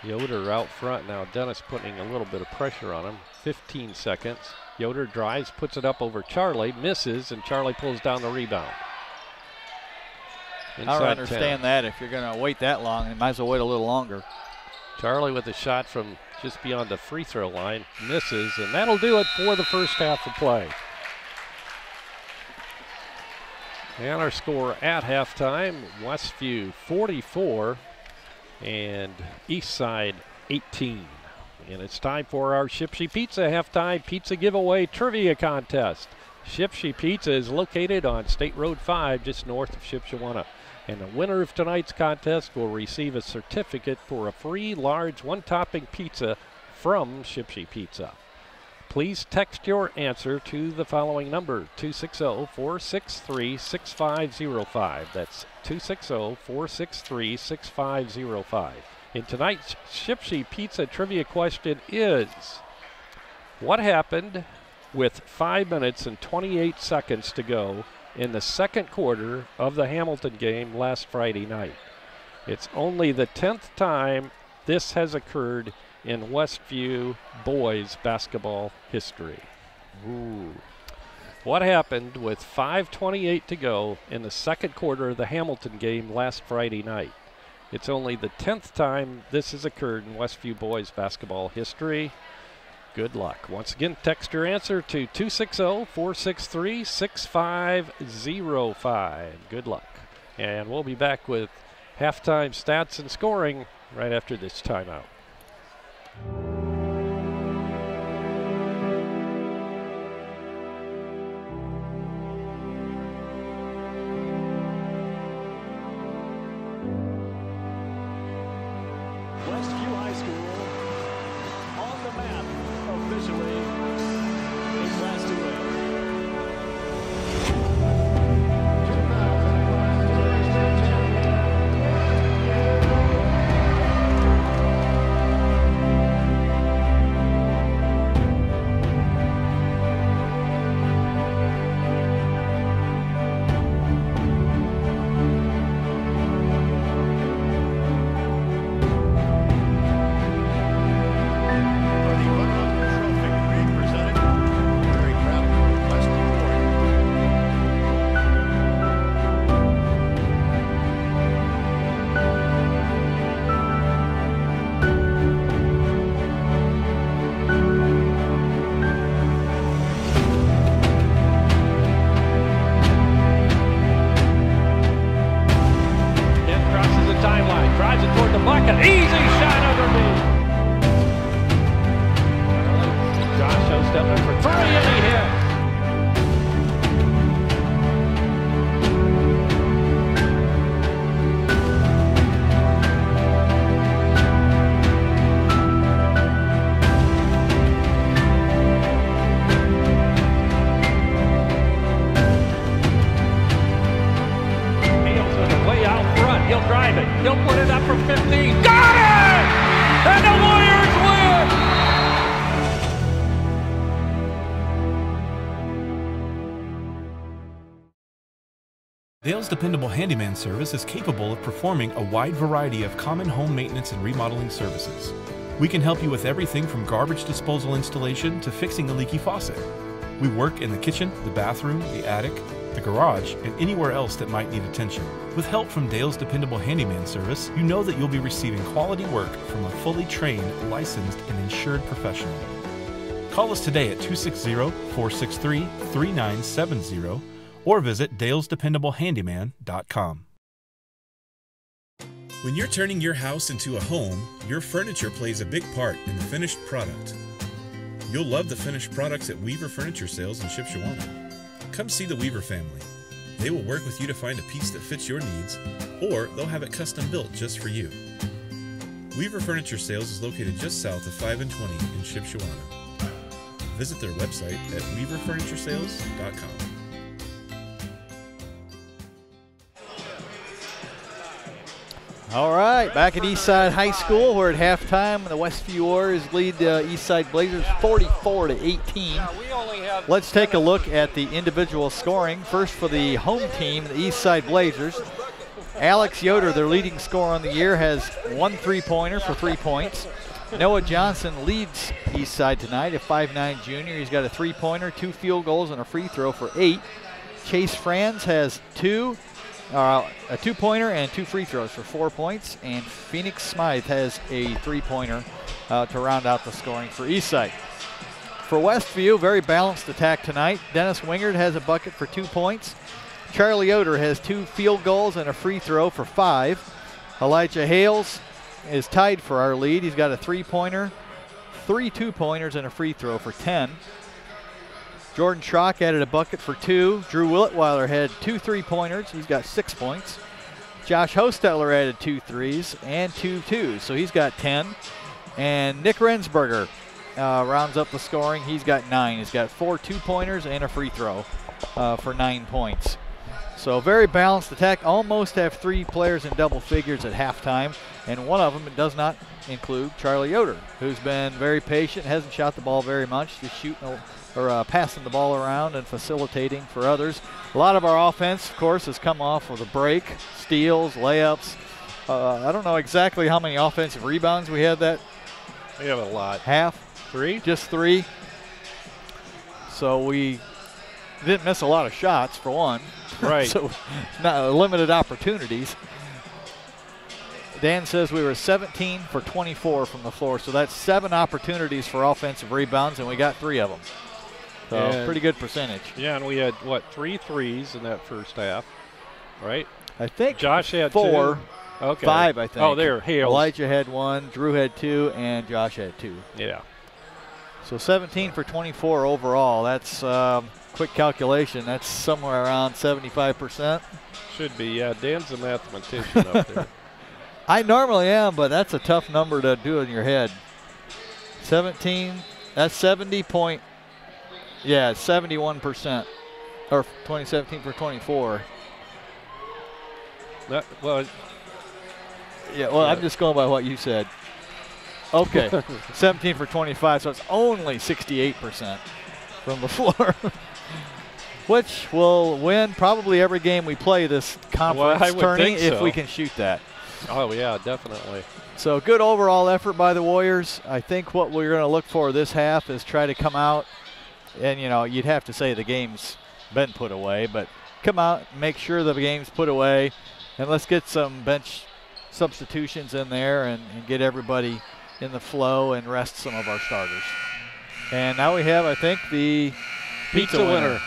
Speaker 4: Yoder out front now. Dennis putting a little bit of pressure on him. 15 seconds. Yoder drives, puts it up over Charlie, misses, and Charlie pulls down the rebound.
Speaker 5: I don't understand that. If you're going to wait that long, you might as well wait a little longer.
Speaker 4: Charlie with a shot from just beyond the free throw line, misses, and that'll do it for the first half of play. And our score at halftime, Westview 44 and Eastside 18. And it's time for our Shipsy Pizza halftime pizza giveaway trivia contest. Shipsy Pizza is located on State Road 5 just north of Shipshewana. And the winner of tonight's contest will receive a certificate for a free large one-topping pizza from Shipsy Pizza. Please text your answer to the following number, 260-463-6505. That's 260-463-6505. And tonight's Shipsy Pizza trivia question is, what happened with 5 minutes and 28 seconds to go in the second quarter of the Hamilton game last Friday night? It's only the 10th time this has occurred in Westview boys basketball history. Ooh. What happened with 5:28 to go in the second quarter of the Hamilton game last Friday night? It's only the 10th time this has occurred in Westview boys basketball history. Good luck. Once again, text your answer to 260-463-6505. Good luck. And we'll be back with halftime stats and scoring right after this timeout.
Speaker 1: Westview High School on the map officially in Class 2A. He'll drive
Speaker 4: it. He'll put it up from 15. Got it! And the Warriors win!
Speaker 7: Dale's Dependable Handyman Service is capable of performing a wide variety of common home maintenance and remodeling services. We can help you with everything from garbage disposal installation to fixing a leaky faucet. We work in the kitchen, the bathroom, the attic, the garage, and anywhere else that might need attention. With help from Dale's Dependable Handyman Service, you know that you'll be receiving quality work from a fully trained, licensed, and insured professional. Call us today at 260-463-3970 or visit dalesdependablehandyman.com. When you're turning your house into a home, your furniture plays a big part in the finished product. You'll love the finished products at Weaver Furniture Sales in Shipshewana. Come see the Weaver family. They will work with you to find a piece that fits your needs, or they'll have it custom built just for you. Weaver Furniture Sales is located just south of 5 and 20 in Shipshewana. Visit their website at weaverfurnituresales.com.
Speaker 5: All right, back at Eastside High School. We're at halftime, and the Westview Warriors lead Eastside Blazers 44-18. Let's take a look at the individual scoring. First for the home team, the Eastside Blazers. Alex Yoder, their leading scorer on the year, has 1 3-pointer for 3 points. Noah Johnson leads Eastside tonight, a 5'9" junior. He's got a 3-pointer, 2 field goals, and a free throw for 8. Chase Franz has a 2-pointer and 2 free throws for 4 points, and Phoenix Smythe has a 3-pointer to round out the scoring for Eastside. For Westview, very balanced attack tonight. Dennis Wingard has a bucket for 2 points. Charlie Yoder has 2 field goals and a free throw for 5. Elijah Hales is tied for our lead. He's got a 3-pointer, 3 2-pointers, and a free throw for 10. Jordan Schrock added a bucket for 2. Drew Willitweiler had 2 3-pointers. He's got 6 points. Josh Hostetler added 2 threes and 2 twos, so he's got 10. And Nick Rensberger rounds up the scoring. He's got 9. He's got 4 2-pointers and a free throw for 9 points. So very balanced attack. Almost have 3 players in double figures at halftime, and one of them does not include Charlie Yoder, who's been very patient, hasn't shot the ball very much, just shooting or passing the ball around and facilitating for others. A lot of our offense, of course, has come off with a break, steals, layups. I don't know exactly how many offensive rebounds we had that.
Speaker 4: We have a lot.
Speaker 5: Half?
Speaker 4: 3?
Speaker 5: Just 3. So we didn't miss a lot of shots, for one.
Speaker 4: Right.
Speaker 5: So not limited opportunities. Dan says we were 17 for 24 from the floor, so that's 7 opportunities for offensive rebounds, and we got 3 of them. So
Speaker 4: and
Speaker 5: pretty good percentage.
Speaker 4: Yeah, and we had, 3 threes in that first half, right?
Speaker 5: I think
Speaker 4: Josh had
Speaker 5: 4.
Speaker 4: 2. Okay.
Speaker 5: 5, I think.
Speaker 4: Oh, there, Hales.
Speaker 5: Elijah had 1, Drew had 2, and Josh had 2.
Speaker 4: Yeah.
Speaker 5: So 17 for 24 overall. That's quick calculation. That's somewhere around 75%.
Speaker 4: Should be, yeah. Dan's a mathematician up there.
Speaker 5: I normally am, but that's a tough number to do in your head. 17, that's 71%. Or 17 for 24.
Speaker 4: Well,
Speaker 5: yeah, I'm just going by what you said. Okay, 17 for 25, so it's only 68% from the floor. Which will win probably every game we play this conference tourney if we can shoot that.
Speaker 4: Oh, yeah, definitely.
Speaker 5: So good overall effort by the Warriors. I think what we're going to look for this half is try to come out, and, you'd have to say the game's been put away, but come out, make sure the game's put away, and let's get some bench substitutions in there and get everybody in the flow and rest some of our starters. And now we have, I think, the pizza winner.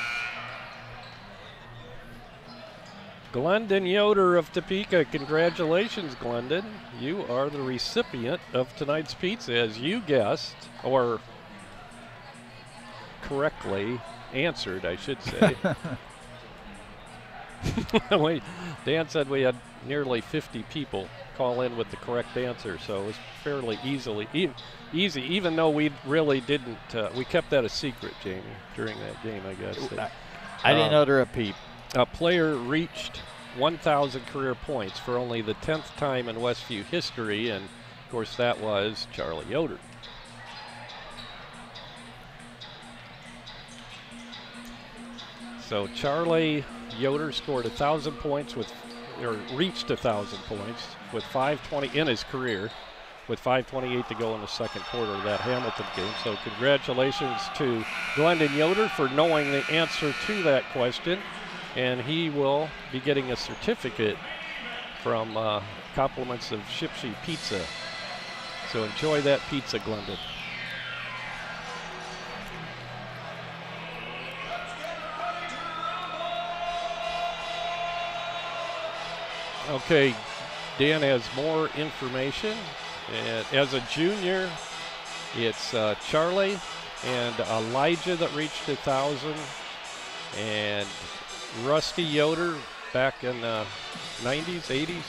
Speaker 4: Glendon Yoder of Topeka. Congratulations, Glendon. You are the recipient of tonight's pizza, as you guessed, or correctly answered, I should say. Dan said we had nearly 50 people call in with the correct answer, so it was fairly easy, even though we really didn't. We kept that a secret, Jamie, during that game, I guess.
Speaker 5: I didn't know there a peep.
Speaker 4: A player reached 1,000 career points for only the 10th time in Westview history, and of course that was Charlie Yoder. So Charlie Yoder scored 1,000 points or reached 1,000 points with 5:20 in his career, with 5:28 to go in the second quarter of that Hamilton game. So congratulations to Glendon Yoder for knowing the answer to that question, and he will be getting a certificate from Compliments of Shipsy Pizza. So enjoy that pizza, Glendon. Okay, Dan has more information. And as a junior, it's Charlie and Elijah that reached 1,000, and Rusty Yoder back in the 90s, 80s,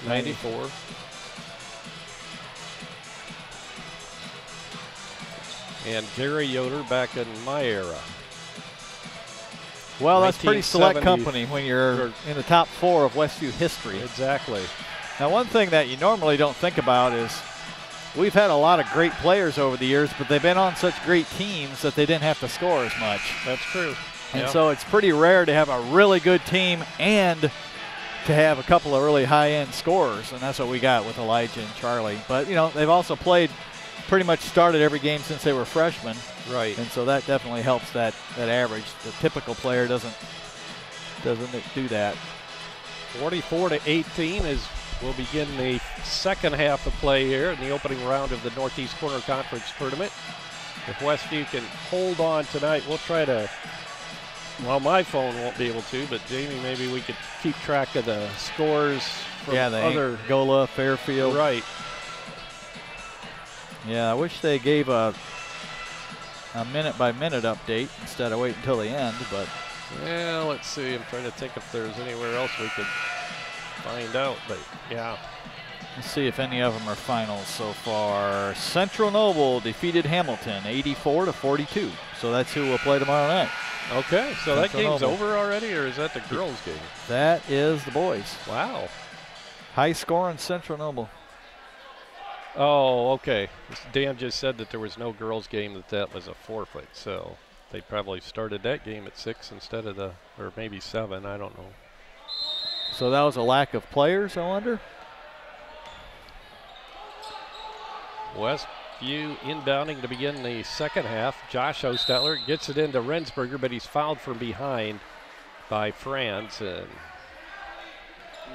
Speaker 4: 94. And Gary Yoder back in my era.
Speaker 5: Well, that's pretty select company when you're in the top 4 of Westview history.
Speaker 4: Exactly.
Speaker 5: Now, one thing that you normally don't think about is we've had a lot of great players over the years, but they've been on such great teams that they didn't have to score as much.
Speaker 4: That's true.
Speaker 5: And so it's pretty rare to have a really good team and to have a couple of really high-end scorers, and that's what we got with Elijah and Charlie. But, you know, they've also pretty much started every game since they were freshmen.
Speaker 4: Right.
Speaker 5: And so that definitely helps that average. The typical player doesn't do that.
Speaker 4: 44-18 we'll begin the second half of play here in the opening round of the Northeast Corner Conference Tournament. If Westview can hold on tonight, we'll try to, well, my phone won't be able to, but Jamie, maybe we could keep track of the scores from other.
Speaker 5: Gola, Fairfield.
Speaker 4: Right.
Speaker 5: Yeah, I wish they gave a minute-by-minute update instead of wait until the end, but.
Speaker 4: Yeah, let's see. I'm trying to think if there's anywhere else we could find out, but yeah.
Speaker 5: Let's see if any of them are finals so far. Central Noble defeated Hamilton 84-42. So that's who will play tomorrow night.
Speaker 4: Okay, so that game's
Speaker 5: Noble.
Speaker 4: over already, or is that the girls' game?
Speaker 5: That is the boys.
Speaker 4: Wow.
Speaker 5: High score in Central Noble.
Speaker 4: Oh, okay. Dan just said that there was no girls' game, that was a forfeit. So they probably started that game at 6 instead of or maybe 7, I don't know.
Speaker 5: So that was a lack of players, I wonder?
Speaker 4: Westview inbounding to begin the second half. Josh Ostetler gets it into Rensberger, but he's fouled from behind by Franz. And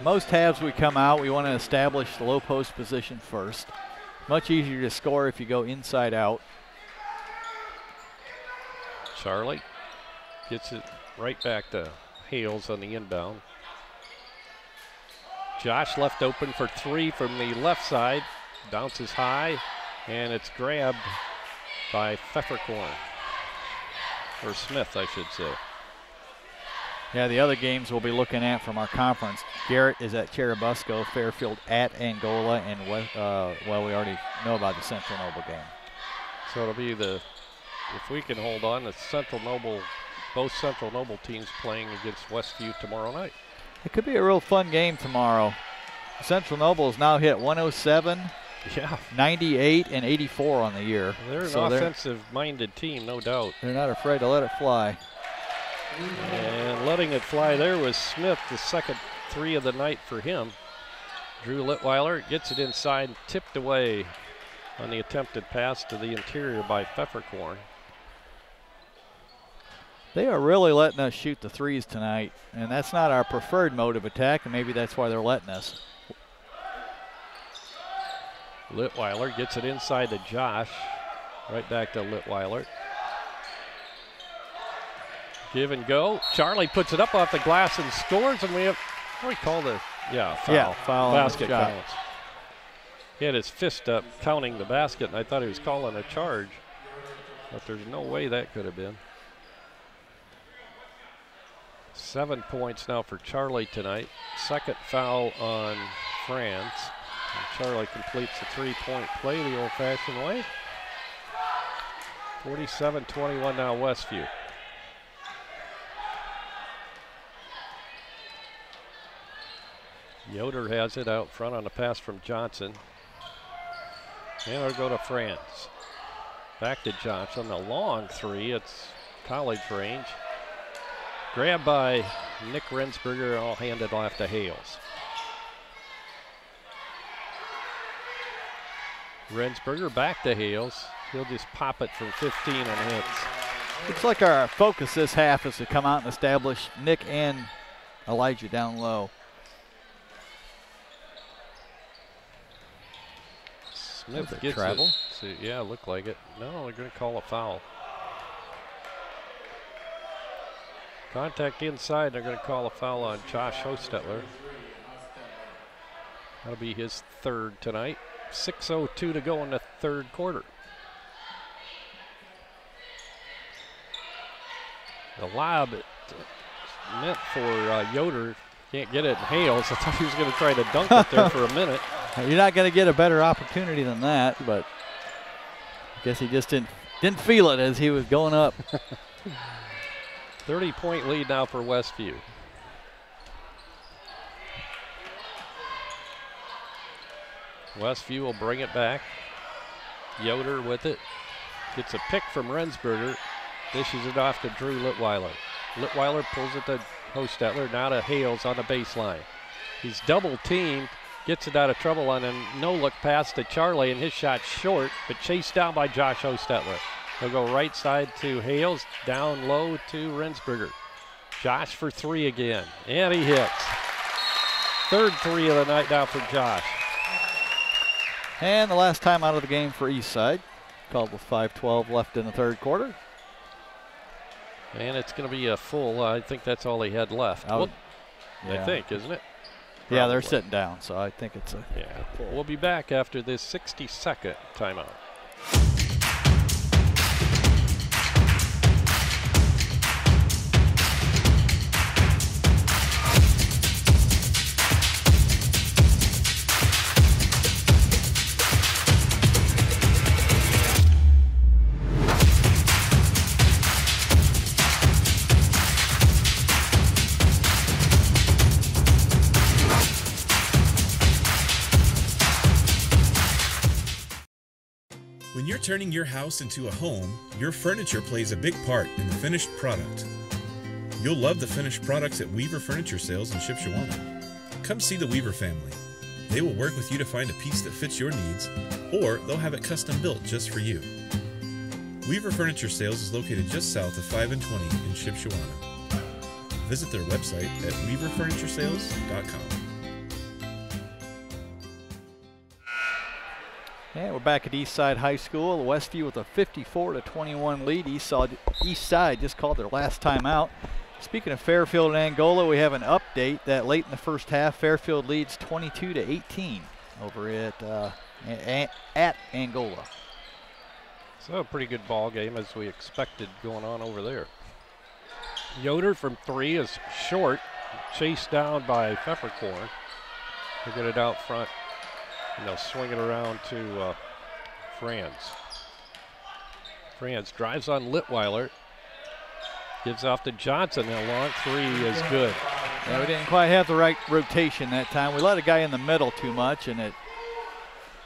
Speaker 5: most halves we come out, we want to establish the low post position first. Much easier to score if you go inside out.
Speaker 4: Charlie gets it right back to Hales on the inbound. Josh left open for 3 from the left side. Bounces high, and it's grabbed by Pfefferkorn. Or Smith, I should say.
Speaker 5: Yeah, the other games we'll be looking at from our conference. Garrett is at Cherubusco, Fairfield at Angola, and well, we already know about the Central Noble game.
Speaker 4: So it'll be if we can hold on, the both Central Noble teams playing against Westview tomorrow night.
Speaker 5: It could be a real fun game tomorrow. Central Noble has now hit 107, 98, and 84 on the year.
Speaker 4: They're an offensive-minded team, no doubt.
Speaker 5: They're not afraid to let it fly.
Speaker 4: And letting it fly there was Smith, the second 3 of the night for him. Drew Litweiler gets it inside, tipped away on the attempted pass to the interior by Pfefferkorn.
Speaker 5: They are really letting us shoot the threes tonight, and that's not our preferred mode of attack, and maybe that's why they're letting us.
Speaker 4: Litweiler gets it inside to Josh. Right back to Litweiler. Give and go. Charlie puts it up off the glass and scores, and we have, what do we call the, foul.
Speaker 5: Yeah, foul.
Speaker 4: Basket counts. He had his fist up counting the basket, and I thought he was calling a charge, but there's no way that could have been. 7 points now for Charlie tonight. Second foul on Franz. And Charlie completes a 3-point play the old-fashioned way. 47-21 now Westview. Yoder has it out front on the pass from Johnson. And it'll go to France. Back to Johnson, a long three. It's college range. Grabbed by Nick Rensberger, all handed off to Hales. Rensberger back to Hales. He'll just pop it from 15 and hits.
Speaker 5: Looks like our focus this half is to come out and establish Nick and Elijah down low.
Speaker 4: Smith gets
Speaker 5: travel.
Speaker 4: it. So, yeah, looked like it. No, they're going to call a foul. Contact inside. They're going to call a foul on Josh Hostetler. That'll be his third tonight. 6:02 to go in the third quarter. The lob meant for Yoder. Can't get it in Hales. I thought he was going to try to dunk it there for a minute.
Speaker 5: You're not going to get a better opportunity than that, but I guess he just didn't feel it as he was going up.
Speaker 4: 30-point lead now for Westview. Westview will bring it back. Yoder with it. Gets a pick from Rensberger. Dishes it off to Drew Litweiler. Litweiler pulls it to Hostetler, now to Hales on the baseline. He's double teamed, gets it out of trouble on a no-look pass to Charlie, and his shot short, but chased down by Josh Hostetler. He'll go right side to Hales, down low to Rensberger. Josh for three again, and he hits. Third three of the night now for Josh.
Speaker 5: And the last time out of the game for Eastside, called with 5:12 left in the third quarter.
Speaker 4: And it's going to be a full, I think that's all he had left.
Speaker 5: Yeah.
Speaker 4: I think, isn't it?
Speaker 5: Yeah,
Speaker 4: Probably.
Speaker 5: they're sitting down, so I think it's a
Speaker 4: full. We'll be back after this 60-second timeout.
Speaker 7: When you're turning your house into a home, your furniture plays a big part in the finished product. You'll love the finished products at Weaver Furniture Sales in Shipshewana. Come see the Weaver family. They will work with you to find a piece that fits your needs, or they'll have it custom built just for you. Weaver Furniture Sales is located just south of 5 and 20 in Shipshewana. Visit their website at weaverfurnituresales.com.
Speaker 5: And we're back at Eastside High School. Westview with a 54-21 lead. Eastside just called their last time out. Speaking of Fairfield and Angola, we have an update that late in the first half, Fairfield leads 22-18 over at Angola.
Speaker 4: So a pretty good ball game as we expected going on over there. Yoder from three is short, chased down by Peppercorn. They get it out front. And they'll swing it around to Franz. Franz drives on Litweiler. Gives off to Johnson. A long three is good.
Speaker 5: Yeah, we didn't quite have the right rotation that time. We let a guy in the middle too much, and it,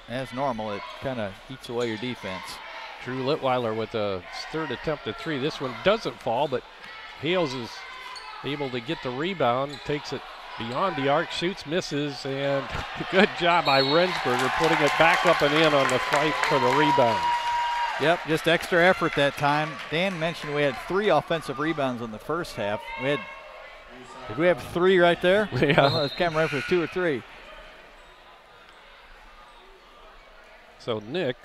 Speaker 5: as normal, it kind of eats away your defense.
Speaker 4: Drew Litweiler with a third attempt at three. This one doesn't fall, but Hales is able to get the rebound. Takes it beyond the arc, shoots, misses, and good job by Rensberger putting it back up and in on the fight for the rebound.
Speaker 5: Yep, just extra effort that time. Dan mentioned we had 3 offensive rebounds in the first half. Did we have 3 right there?
Speaker 4: Yeah.
Speaker 5: I don't know, this camera reference 2 or 3.
Speaker 4: So Nick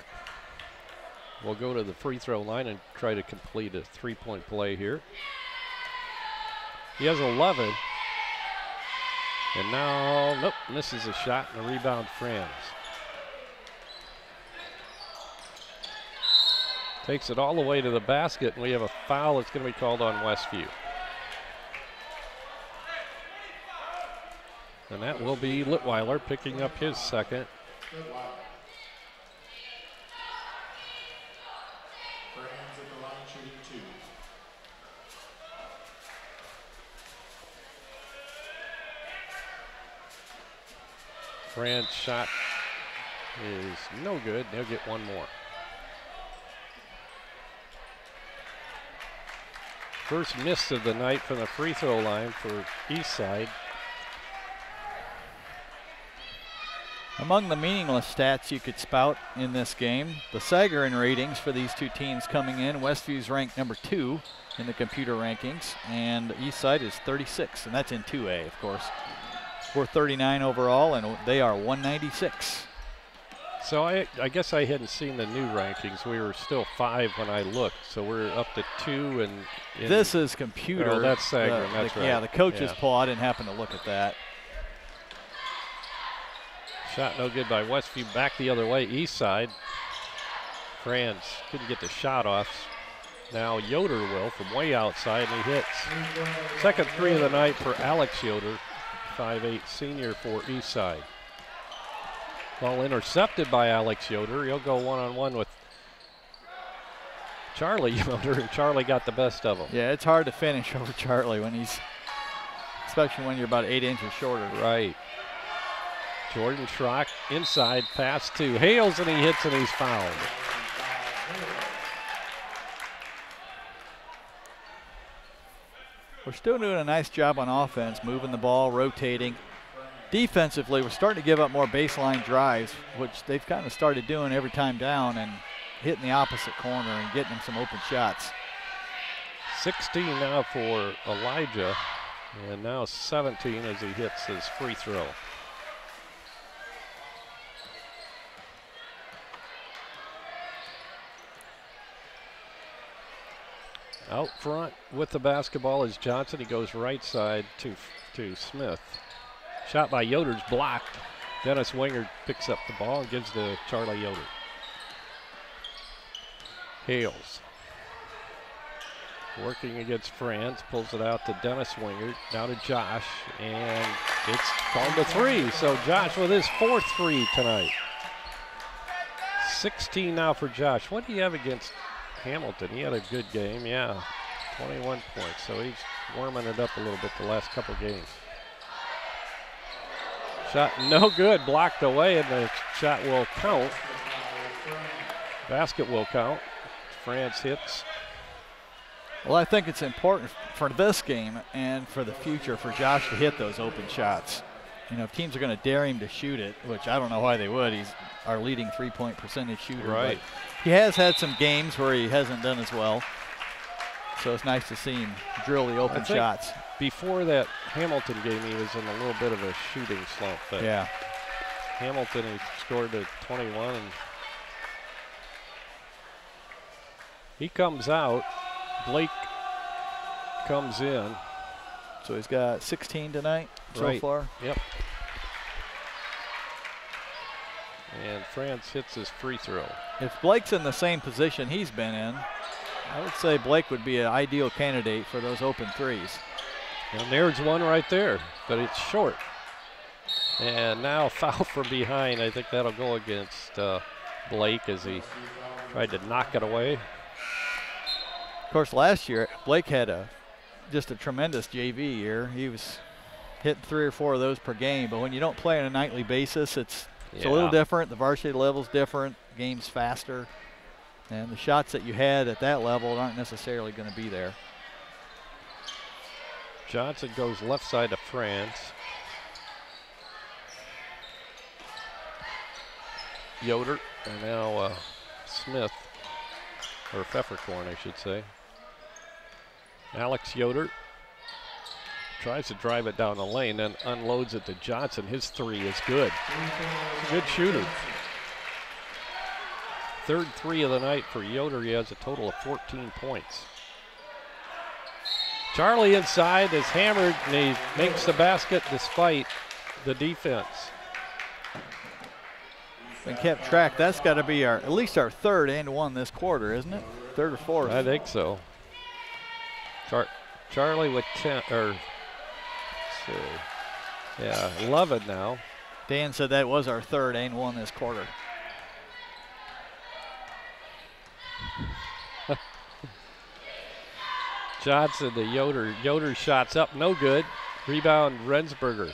Speaker 4: will go to the free throw line and try to complete a 3-point play here. He has 11. And now, nope, misses a shot and a rebound, Franz. Takes it all the way to the basket, and we have a foul that's going to be called on Westview. And that will be Litweiler picking up his second. Fran's shot is no good. They'll get one more. First miss of the night from the free throw line for Eastside.
Speaker 5: Among the meaningless stats you could spout in this game, the Sagarin ratings for these two teams coming in. Westview's ranked number 2 in the computer rankings, and Eastside is 36, and that's in 2A, of course. We're 39 overall, and they are 196.
Speaker 4: So I guess I hadn't seen the new rankings. We were still 5 when I looked, so we're up to 2. And
Speaker 5: this is computer.
Speaker 4: Oh, that's Sagarin, that's right.
Speaker 5: Yeah, the coaches poll, I didn't happen to look at that.
Speaker 4: Shot no good by Westview. Back the other way, Eastside. Franz couldn't get the shot off. Now Yoder will from way outside, and he hits. Second 3 of the night for Alex Yoder, 5'8" senior for Eastside. Ball intercepted by Alex Yoder. He'll go one-on-one with Charlie Yoder, and Charlie got the best of him.
Speaker 5: Yeah, it's hard to finish over Charlie when he's, especially when you're about 8 inches shorter.
Speaker 4: Right. Jordan Schrock inside, pass to Hales, and he hits, and he's fouled.
Speaker 5: We're still doing a nice job on offense, moving the ball, rotating. Defensively, we're starting to give up more baseline drives, which they've kind of started doing every time down and hitting the opposite corner and getting them some open shots.
Speaker 4: 16 now for Elijah, and now 17 as he hits his free throw. Out front with the basketball is Johnson. He goes right side to Smith. Shot by Yoder's blocked. Dennis Winger picks up the ball and gives to Charlie Yoder. Hales working against Franz, pulls it out to Dennis Winger, now to Josh, and it's called a 3. So Josh with his 4th 3 tonight. 16 now for Josh. What do you have against Hamilton? He had a good game, yeah. 21 points, so he's warming it up a little bit the last couple games. Shot no good, blocked away, and the shot will count. Basket will count. France hits.
Speaker 5: Well, I think it's important for this game and for the future for Josh to hit those open shots. You know, if teams are going to dare him to shoot it, which I don't know why they would. He's our leading three-point percentage shooter.
Speaker 4: Right.
Speaker 5: But he has had some games where he hasn't done as well. So it's nice to see him drill the open shots.
Speaker 4: Before that Hamilton game, he was in a little bit of a shooting slump.
Speaker 5: Yeah.
Speaker 4: Hamilton, he scored at 21. And he comes out. Blake comes in.
Speaker 5: So he's got 16 tonight so far.
Speaker 4: Yep. And Franz hits his free throw.
Speaker 5: If Blake's in the same position he's been in, I would say Blake would be an ideal candidate for those open threes.
Speaker 4: And there's one right there, but it's short. And now foul from behind. I think that'll go against Blake as he tried to knock it away.
Speaker 5: Of course, last year, Blake had just a tremendous JV year. He was hitting 3 or 4 of those per game, but when you don't play on a nightly basis, it's a little different. The varsity level's different, game's faster, and the shots that you had at that level aren't necessarily going to be there.
Speaker 4: Johnson goes left side to France. Yoder, and now Smith, or Pfefferkorn, I should say. Alex Yoder tries to drive it down the lane, then unloads it to Johnson. His 3 is good. Good shooter. 3rd 3 of the night for Yoder. He has a total of 14 points. Charlie inside is hammered, and he makes the basket despite the defense.
Speaker 5: We kept track. That's got to be at least our 3rd and 1 this quarter, isn't it? 3rd or 4th?
Speaker 4: I think so. Charlie with 10, or let's see. Yeah, 11 now.
Speaker 5: Dan said that was our 3rd and 1 this quarter. Johnson
Speaker 4: to Yoder. Yoder shots up, no good. Rebound, Rensberger.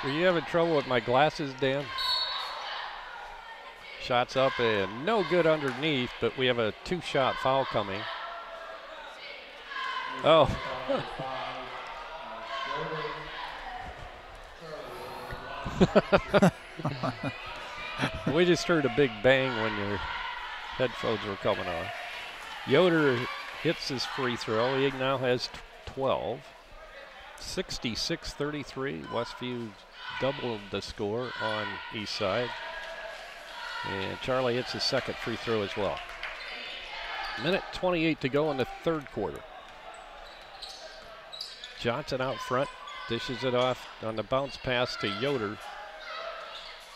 Speaker 4: Are you having trouble with my glasses, Dan? Shots up and no good underneath, but we have a 2-shot foul coming. Oh. We just heard a big bang when your headphones were coming on. Yoder hits his free throw. He now has 12. 66-33. Westview doubled the score on Eastside. And Charlie hits his second free throw as well. Minute 28 to go in the third quarter. Johnson out front, dishes it off on the bounce pass to Yoder.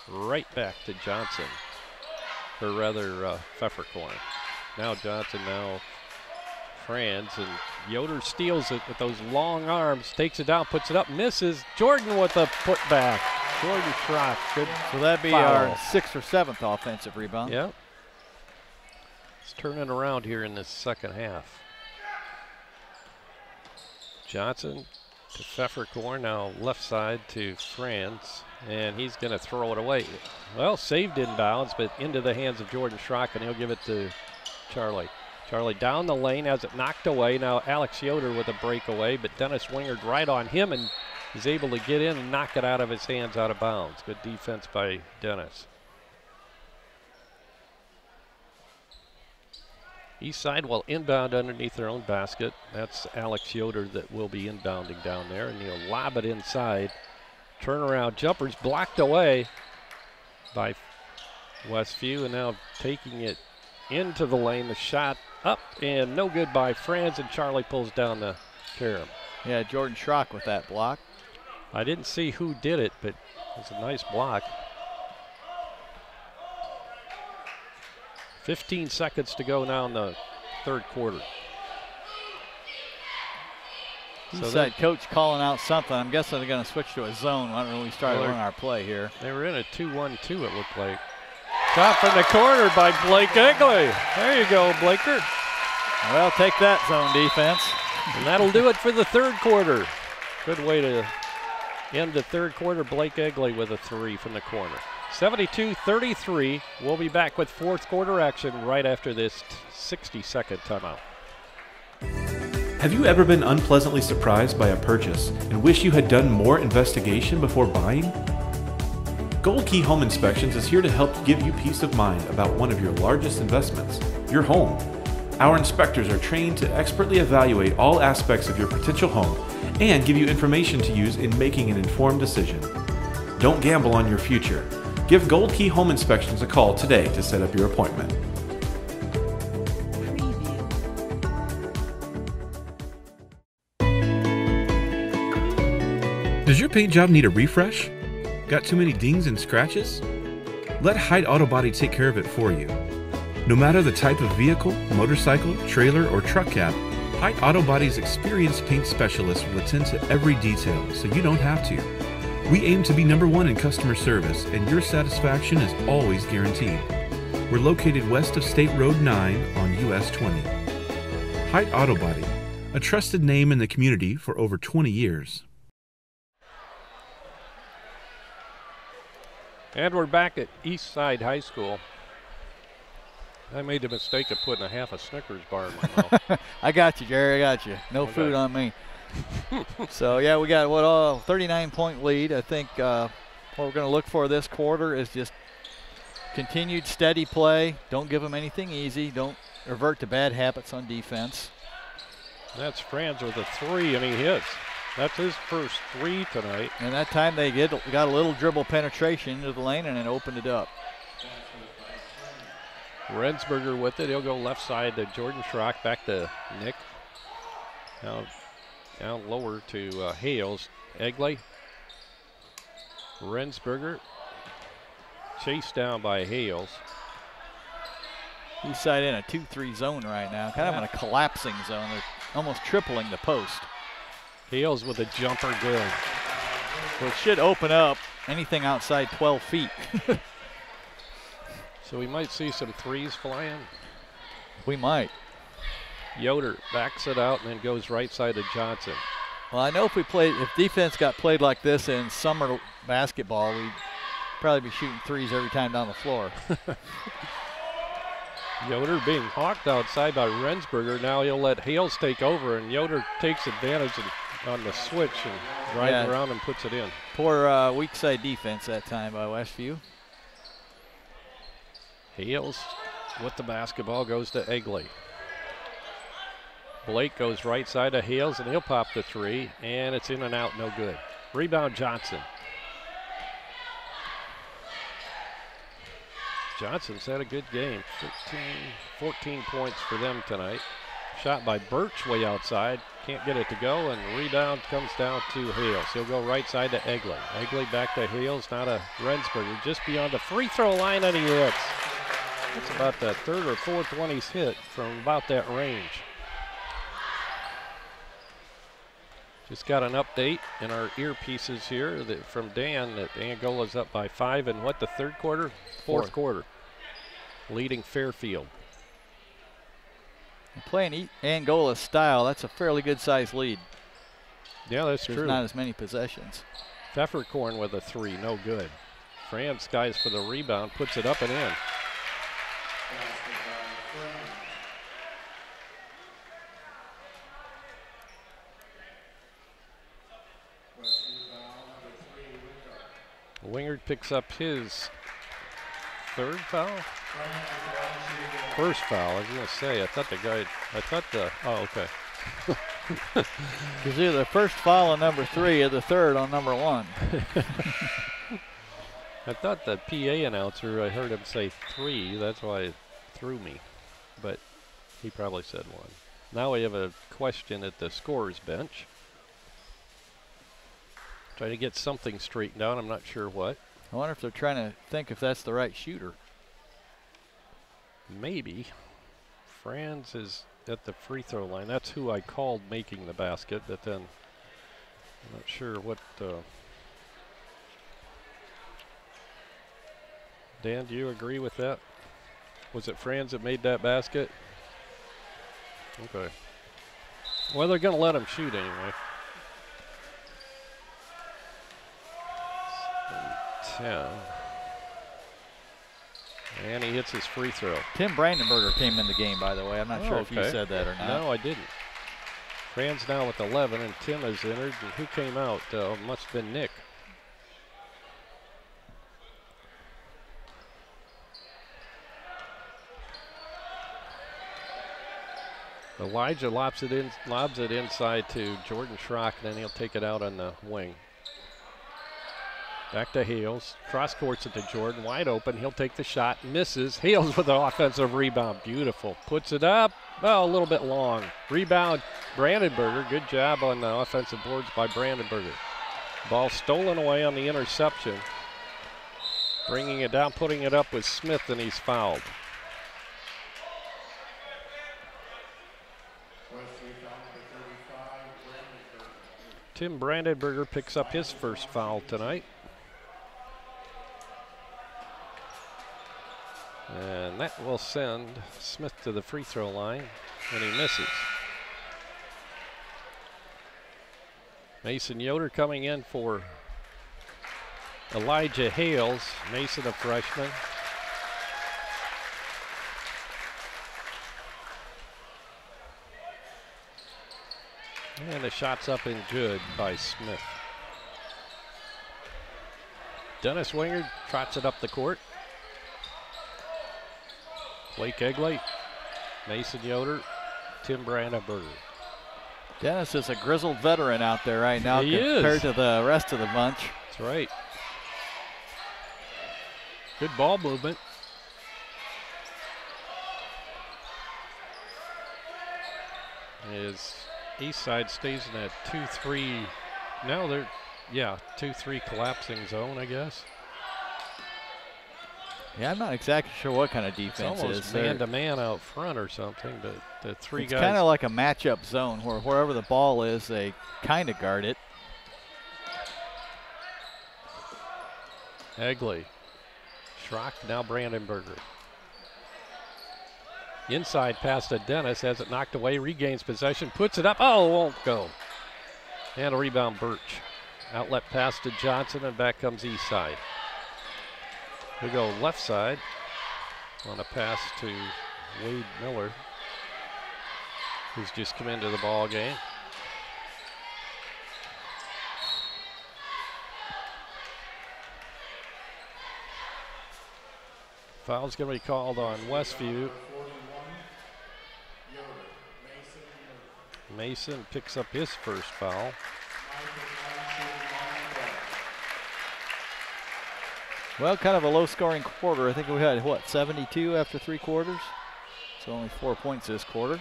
Speaker 4: Right back to Johnson, or rather Pfefferkorn. Now Johnson, now Franz, and Yoder steals it with those long arms, takes it down, puts it up, misses. Jordan with a putback. Jordan Schrock, good.
Speaker 5: So that'd be our 6th or 7th offensive rebound.
Speaker 4: Yeah. It's turning around here in this second half. Johnson to Pfefferkorn, now left side to Franz, and he's going to throw it away. Well, saved inbounds, but into the hands of Jordan Schrock, and he'll give it to Charlie. Charlie down the lane, has it knocked away. Now Alex Yoder with a breakaway, but Dennis Wingard right on him and is able to get in and knock it out of his hands out of bounds. Good defense by Dennis. Eastside will inbound underneath their own basket. That's Alex Yoder that will be inbounding down there, and he'll lob it inside. Turnaround jumpers blocked away by Westview, and now taking it into the lane. The shot up and no good by Franz, and Charlie pulls down the carom.
Speaker 5: Yeah, Jordan Schrock with that block.
Speaker 4: I didn't see who did it, but it was a nice block. 15 seconds to go now in the third quarter.
Speaker 5: Eastside coach calling out something. I'm guessing they're going to switch to a zone. I don't know when we started running our play here.
Speaker 4: They were in a 2-1-2, it looked like. Shot from the corner by Blake Egley. There you go, Blaker.
Speaker 5: Well, take that zone defense.
Speaker 4: And that'll do it for the third quarter. Good way to end the third quarter. Blake Egley with a 3 from the corner. 72-33. We'll be back with fourth quarter action right after this 60-second timeout.
Speaker 7: Have you ever been unpleasantly surprised by a purchase and wish you had done more investigation before buying? Gold Key Home Inspections is here to help give you peace of mind about one of your largest investments, your home. Our inspectors are trained to expertly evaluate all aspects of your potential home and give you information to use in making an informed decision. Don't gamble on your future. Give Gold Key Home Inspections a call today to set up your appointment. Does your paint job need a refresh? Got too many dings and scratches? Let Height Auto Body take care of it for you. No matter the type of vehicle, motorcycle, trailer, or truck cab, Height Auto Body's experienced paint specialists will attend to every detail so you don't have to. We aim to be #1 in customer service, and your satisfaction is always guaranteed. We're located west of State Road 9 on US 20. Height Auto Body, a trusted name in the community for over 20 years.
Speaker 4: And we're back at Eastside High School. I made the mistake of putting a half a Snickers bar in my mouth.
Speaker 5: I got you, Jerry. I got you. No food on me. So, yeah, we got a 39-point lead. I think what we're going to look for this quarter is just continued steady play. Don't give them anything easy. Don't revert to bad habits on defense.
Speaker 4: That's Franz with a 3, and he hits. That's his first 3 tonight.
Speaker 5: And that time they got a little dribble penetration into the lane and then opened it up.
Speaker 4: Rensberger with it. He'll go left side to Jordan Schrock, back to Nick. Now lower to Hales. Egley. Rensberger. Chased down by Hales.
Speaker 5: Eastside in a 2-3 zone right now. Kind of in a collapsing zone. They're almost tripling the post.
Speaker 4: Hales with a jumper, good.
Speaker 5: So it should open up anything outside 12 feet.
Speaker 4: So we might see some 3s flying.
Speaker 5: We might.
Speaker 4: Yoder backs it out and then goes right side to Johnson.
Speaker 5: Well, I know if defense got played like this in summer basketball, we'd probably be shooting threes every time down the floor.
Speaker 4: Yoder being hawked outside by Rensberger. Now he'll let Hales take over, and Yoder takes advantage on the switch and drives around and puts it in.
Speaker 5: Poor weak side defense that time by Westview.
Speaker 4: Hales with the basketball goes to Egley. Blake goes right side to Hales, and he'll pop the three, and it's in and out, no good. Rebound Johnson. Johnson's had a good game. 14 points for them tonight. Shot by Birch way outside. Can't get it to go, and the rebound comes down to Hales. He'll go right side to Egley. Egley back to Hales, now to Rensberger. Just beyond the free throw line, and he hits. That's about the third or fourth one he's hit from about that range. Just got an update in our earpieces here from Dan that Angola's up by 5 in what, the third quarter? Fourth quarter. Leading Fairfield.
Speaker 5: And playing Angola's style, that's a fairly good sized lead.
Speaker 4: Yeah, that's true.
Speaker 5: There's not as many possessions.
Speaker 4: Pfefferkorn with a three, no good. Franz skies for the rebound, puts it up and in. Wingard picks up his third foul? First foul, I was going to say. Oh, okay.
Speaker 5: It's either the first foul on number 3 or the third on number 1.
Speaker 4: I thought the PA announcer, I heard him say 3. That's why it threw me. But he probably said 1. Now we have a question at the scorer's bench. Trying to get something straightened out. I'm not sure what.
Speaker 5: I wonder if they're trying to think if that's the right shooter.
Speaker 4: Maybe. Franz is at the free throw line. That's who I called making the basket, but then I'm not sure what. Dan, do you agree with that? Was it Franz that made that basket? Okay. Well, they're going to let him shoot anyway. 10. And he hits his free throw.
Speaker 5: Tim Brandenburger came in the game, by the way. I'm not sure if you said that or not.
Speaker 4: No, I didn't. Franz now with 11, and Tim has entered. And who came out? Must have been Nick. Elijah lobs it inside to Jordan Schrock, and then he'll take it out on the wing. Back to Hales, cross courts it to Jordan, wide open, he'll take the shot, misses. Hales with the offensive rebound, beautiful. Puts it up, a little bit long. Rebound, Brandenburger, good job on the offensive boards by Brandenburger. Ball stolen away on the interception. Bringing it down, putting it up with Smith, and he's fouled. Tim Brandenburger picks up his first foul tonight. And that will send Smith to the free throw line, and he misses. Mason Yoder coming in for Elijah Hales. Mason, a freshman. And the shot's up and good by Smith. Dennis Wingard trots it up the court. Blake Egley, Mason Yoder, Tim Brandenburger.
Speaker 5: Dennis is a grizzled veteran out there right now compared to the rest of the bunch.
Speaker 4: That's right. Good ball movement. As Eastside stays in that 2-3. Now they're, 2-3 collapsing zone, I guess.
Speaker 5: Yeah, I'm not exactly sure what kind of defense
Speaker 4: it's almost man-to-man out front or something, but the three guys.
Speaker 5: It's kind of like a matchup zone where wherever the ball is, they kind of guard it.
Speaker 4: Egley. Schrock, now Brandenburger. Inside pass to Dennis, has it knocked away, regains possession, puts it up. Oh, won't go. And a rebound, Birch. Outlet pass to Johnson, and back comes Eastside. We go left side on a pass to Wade Miller, who's just come into the ball game. Foul's going to be called on Westview. Mason picks up his first foul.
Speaker 5: Well, kind of a low-scoring quarter. I think we had, what, 72 after 3 quarters? So only 4 points this quarter.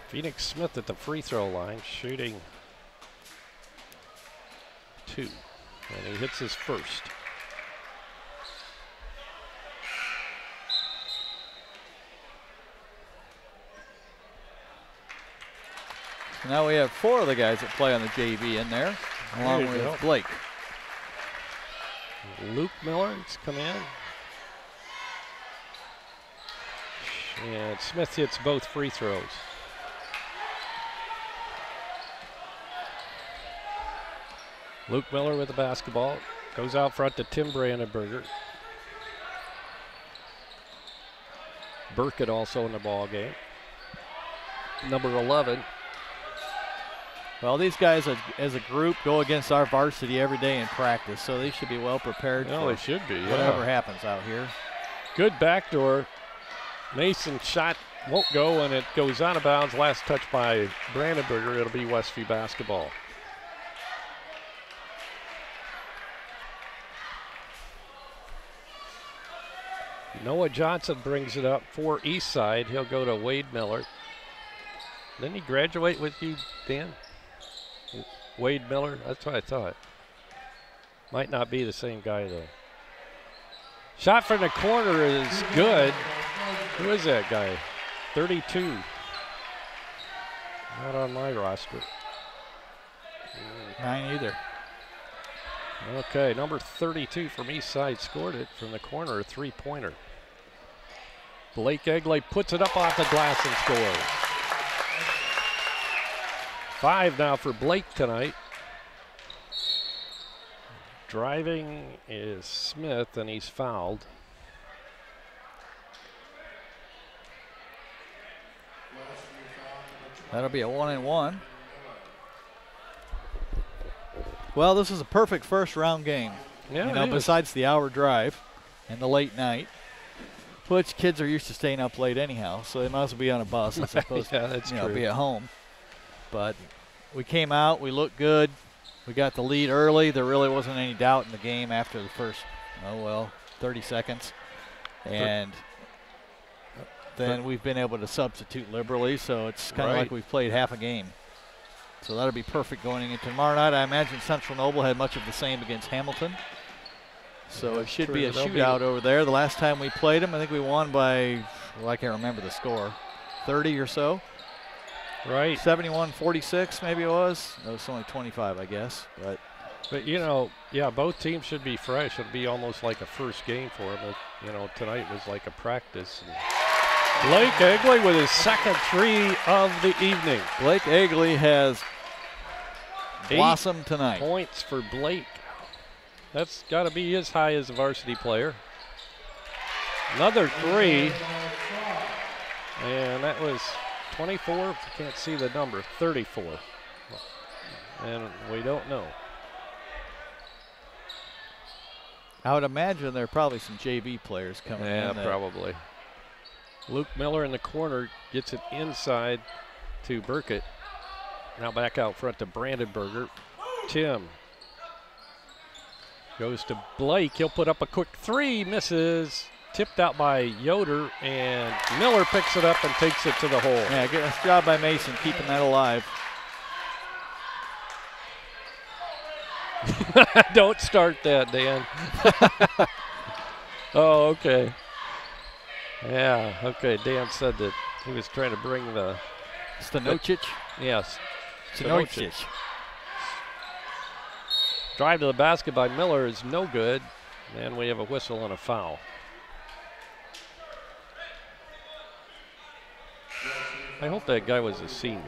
Speaker 4: Phoenix Smith at the free throw line, shooting 2, and he hits his first.
Speaker 5: Now we have 4 of the guys that play on the JV in there, along with Blake.
Speaker 4: Luke Miller has come in. And Smith hits both free throws. Luke Miller with the basketball. Goes out front to Tim Brandenburger. Burkett also in the ball game. Number 11.
Speaker 5: Well, these guys as a group go against our varsity every day in practice, so they should be well prepared.
Speaker 4: No, they should be.
Speaker 5: Whatever happens out here.
Speaker 4: Good backdoor. Mason's shot won't go, and it goes out of bounds. Last touch by Brandenburger. It'll be Westview basketball. Noah Johnson brings it up for Eastside. He'll go to Wade Miller. Didn't he graduate with you, Dan? Wade Miller? That's what I thought. Might not be the same guy, though. Shot from the corner is good. Who is that guy? 32. Not on my roster.
Speaker 5: Mine either.
Speaker 4: Okay, number 32 from Eastside scored it from the corner, a 3-pointer. Blake Egley puts it up off the glass and scores. 5 now for Blake tonight. Driving is Smith, and he's fouled.
Speaker 5: That'll be a 1-and-1. Well, this is a perfect first round game.
Speaker 4: Yeah,
Speaker 5: besides the hour drive and the late night, which kids are used to staying up late anyhow, so they might as well be on a bus as opposed to be at home. But we came out, we looked good, we got the lead early. There really wasn't any doubt in the game after the first, 30 seconds. And then we've been able to substitute liberally, so it's kind of like we've played half a game. So that'll be perfect going into tomorrow night. I imagine Central Noble had much of the same against Hamilton. So it should be a shootout over there. The last time we played them, I think we won by, I can't remember the score, 30 or so.
Speaker 4: Right.
Speaker 5: 71-46 maybe it was. No, it's only 25, I guess. But
Speaker 4: both teams should be fresh. It'll be almost like a first game for them. Tonight was like a practice. Blake Egley with his second 3 of the evening.
Speaker 5: Blake Egley has blossomed tonight.
Speaker 4: 8 points for Blake. That's got to be as high as a varsity player. Another 3. And that was 24. If you can't see the number, 34. And we don't know.
Speaker 5: I would imagine there are probably some JV players coming in.
Speaker 4: Yeah, probably. Luke Miller in the corner gets it inside to Burkett. Now back out front to Brandenburger. Tim goes to Blake. He'll put up a quick 3, misses. Tipped out by Yoder, and Miller picks it up and takes it to the hole.
Speaker 5: Yeah, good job by Mason keeping that alive.
Speaker 4: Don't start that, Dan. Oh, okay. Yeah, okay. Dan said that he was trying to bring the
Speaker 5: Stanocic?
Speaker 4: Yes.
Speaker 5: Stanocic.
Speaker 4: Drive to the basket by Miller is no good, and we have a whistle and a foul. I hope that guy was a senior.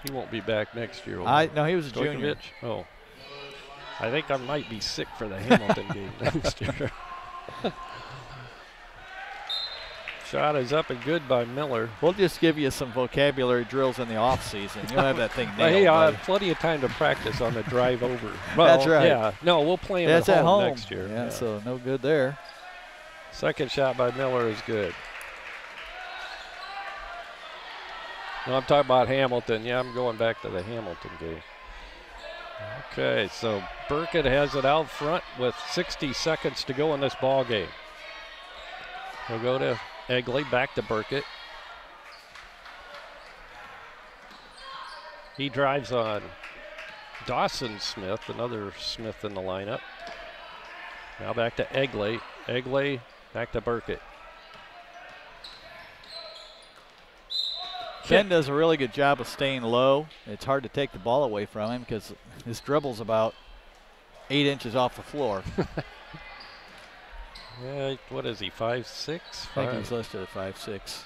Speaker 4: He won't be back next year.
Speaker 5: No, he was a junior.
Speaker 4: Oh. I think I might be sick for the Hamilton game next year. Shot is up and good by Miller.
Speaker 5: We'll just give you some vocabulary drills in the off season. You'll have that thing nailed.
Speaker 4: Hey, I'll have plenty of time to practice on the drive over. Well,
Speaker 5: that's right.
Speaker 4: Yeah, no, we'll play him at home next year.
Speaker 5: Yeah, so no good there.
Speaker 4: Second shot by Miller is good. No, I'm talking about Hamilton. Yeah, I'm going back to the Hamilton game. Okay, so Burkett has it out front with 60 seconds to go in this ball game. We'll go to Egley, back to Burkett. He drives on Dawson Smith, another Smith in the lineup. Now back to Egley. Egley back to Burkett.
Speaker 5: Ken does a really good job of staying low. It's hard to take the ball away from him because his dribble's about 8 inches off the floor.
Speaker 4: Yeah, what is he, 5'6"?
Speaker 5: I think he's listed at 5'6".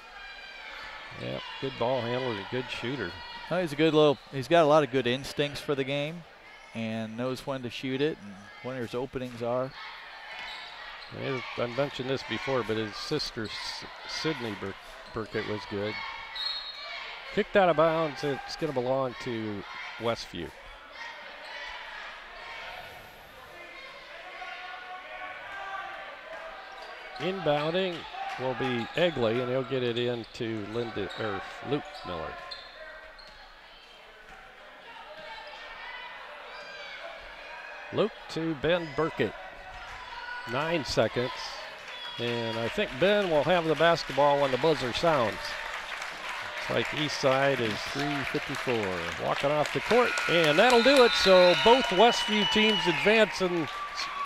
Speaker 4: Yeah, good ball handler, a good shooter.
Speaker 5: No, he's got a lot of good instincts for the game and knows when to shoot it and when his openings are.
Speaker 4: I mentioned this before, but his sister, Sydney Burkett, was good. Kicked out of bounds, it's going to belong to Westview. Inbounding will be Egley, and he'll get it into Luke Miller. Luke to Ben Burkett. 9 seconds. And I think Ben will have the basketball when the buzzer sounds. It's like Eastside is 3:54. Walking off the court, and that'll do it. So both Westview teams advance in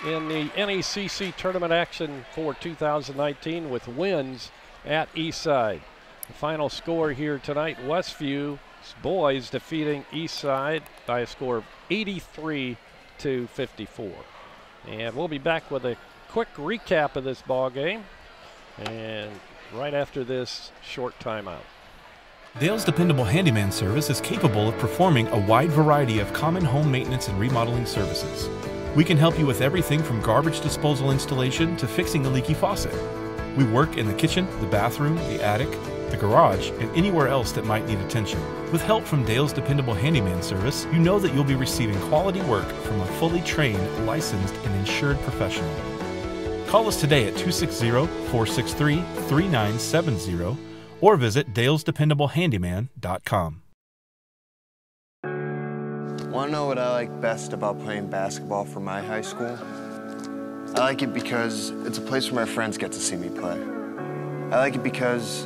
Speaker 4: the NECC tournament action for 2019 with wins at Eastside. The final score here tonight, Westview's boys defeating Eastside by a score of 83-54. And we'll be back with a quick recap of this ball game and right after this short timeout.
Speaker 7: Dale's Dependable Handyman Service is capable of performing a wide variety of common home maintenance and remodeling services. We can help you with everything from garbage disposal installation to fixing a leaky faucet. We work in the kitchen, the bathroom, the attic, the garage, and anywhere else that might need attention. With help from Dale's Dependable Handyman Service, you know that you'll be receiving quality work from a fully trained, licensed, and insured professional. Call us today at 260-463-3970 or visit dalesdependablehandyman.com.
Speaker 8: Want to know what I like best about playing basketball for my high school? I like it because it's a place where my friends get to see me play. I like it because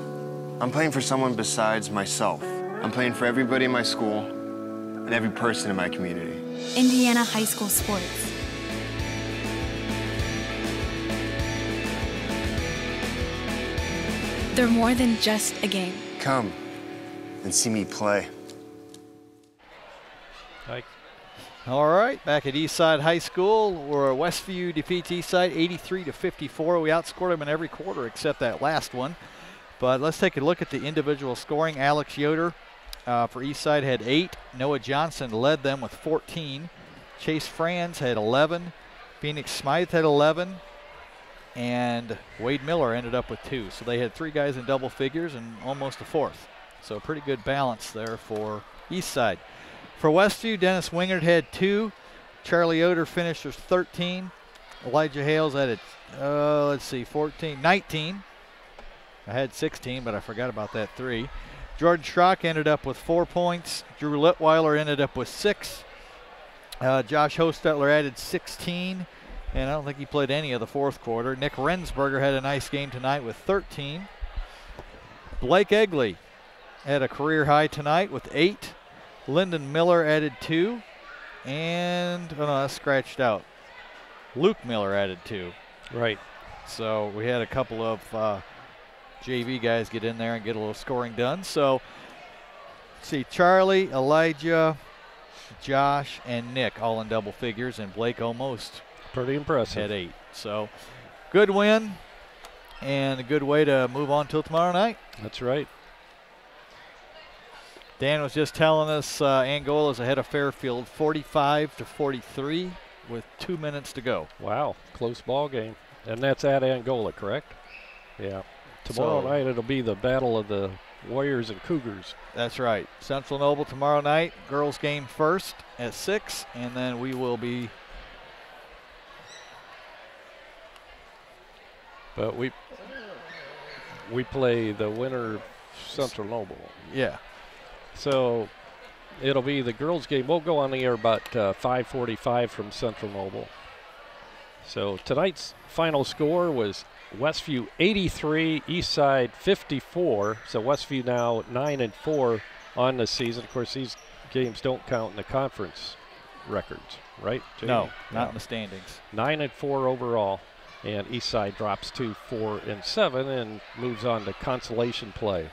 Speaker 8: I'm playing for someone besides myself. I'm playing for everybody in my school and every person in my community.
Speaker 9: Indiana high school sports. They're more than just a game.
Speaker 8: Come and see me play.
Speaker 5: All right, back at Eastside High School, where Westview defeats Eastside 83-54. We outscored them in every quarter except that last one. But let's take a look at the individual scoring. Alex Yoder for Eastside had 8. Noah Johnson led them with 14. Chase Franz had 11. Phoenix Smythe had 11. And Wade Miller ended up with 2. So they had 3 guys in double figures and almost a fourth. So pretty good balance there for Eastside. For Westview, Dennis Wingard had 2. Charlie Yoder finished with 13. Elijah Hales had 19. I had 16, but I forgot about that 3. Jordan Schrock ended up with 4 points. Drew Litweiler ended up with 6. Josh Hostetler added 16, and I don't think he played any of the fourth quarter. Nick Rensberger had a nice game tonight with 13. Blake Egley had a career high tonight with 8. Lyndon Miller added 2, and that's scratched out. Luke Miller added 2.
Speaker 4: Right.
Speaker 5: So we had a couple of JV guys get in there and get a little scoring done. So see, Charlie, Elijah, Josh, and Nick all in double figures, and Blake almost
Speaker 4: pretty impressive
Speaker 5: had 8. So good win and a good way to move on till tomorrow night.
Speaker 4: That's right.
Speaker 5: Dan was just telling us Angola's ahead of Fairfield 45-43 with 2 minutes to go.
Speaker 4: Wow, close ball game. And that's at Angola, correct? Yeah. Tomorrow night it'll be the battle of the Warriors and Cougars.
Speaker 5: That's right. Central Noble tomorrow night. Girls game first at 6, and then we will be.
Speaker 4: But we play the winner of Central Noble.
Speaker 5: Yeah.
Speaker 4: So it'll be the girls game. We'll go on the air about 5:45 from Central Noble. So tonight's final score was Westview 83, Eastside 54. So Westview now 9-4 on the season. Of course, these games don't count in the conference records, right, Jamie?
Speaker 5: No, not in the standings.
Speaker 4: 9-4 overall, and Eastside drops to 4-7 and moves on to consolation play.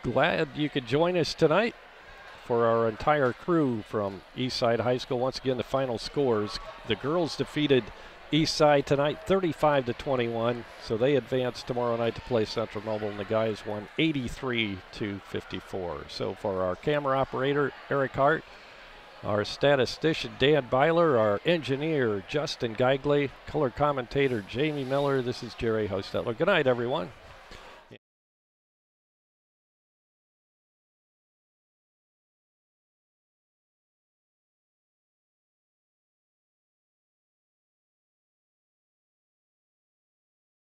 Speaker 4: Glad you could join us tonight. For our entire crew from Eastside High School, once again the final scores: the girls defeated Eastside tonight 35-21, so they advance tomorrow night to play Central Noble, and the guys won 83-54. So for our camera operator Eric Hart, our statistician Dan Byler, our engineer Justin Geigley, color commentator Jamie Miller, this is Jerry Hostetler. Good night, everyone.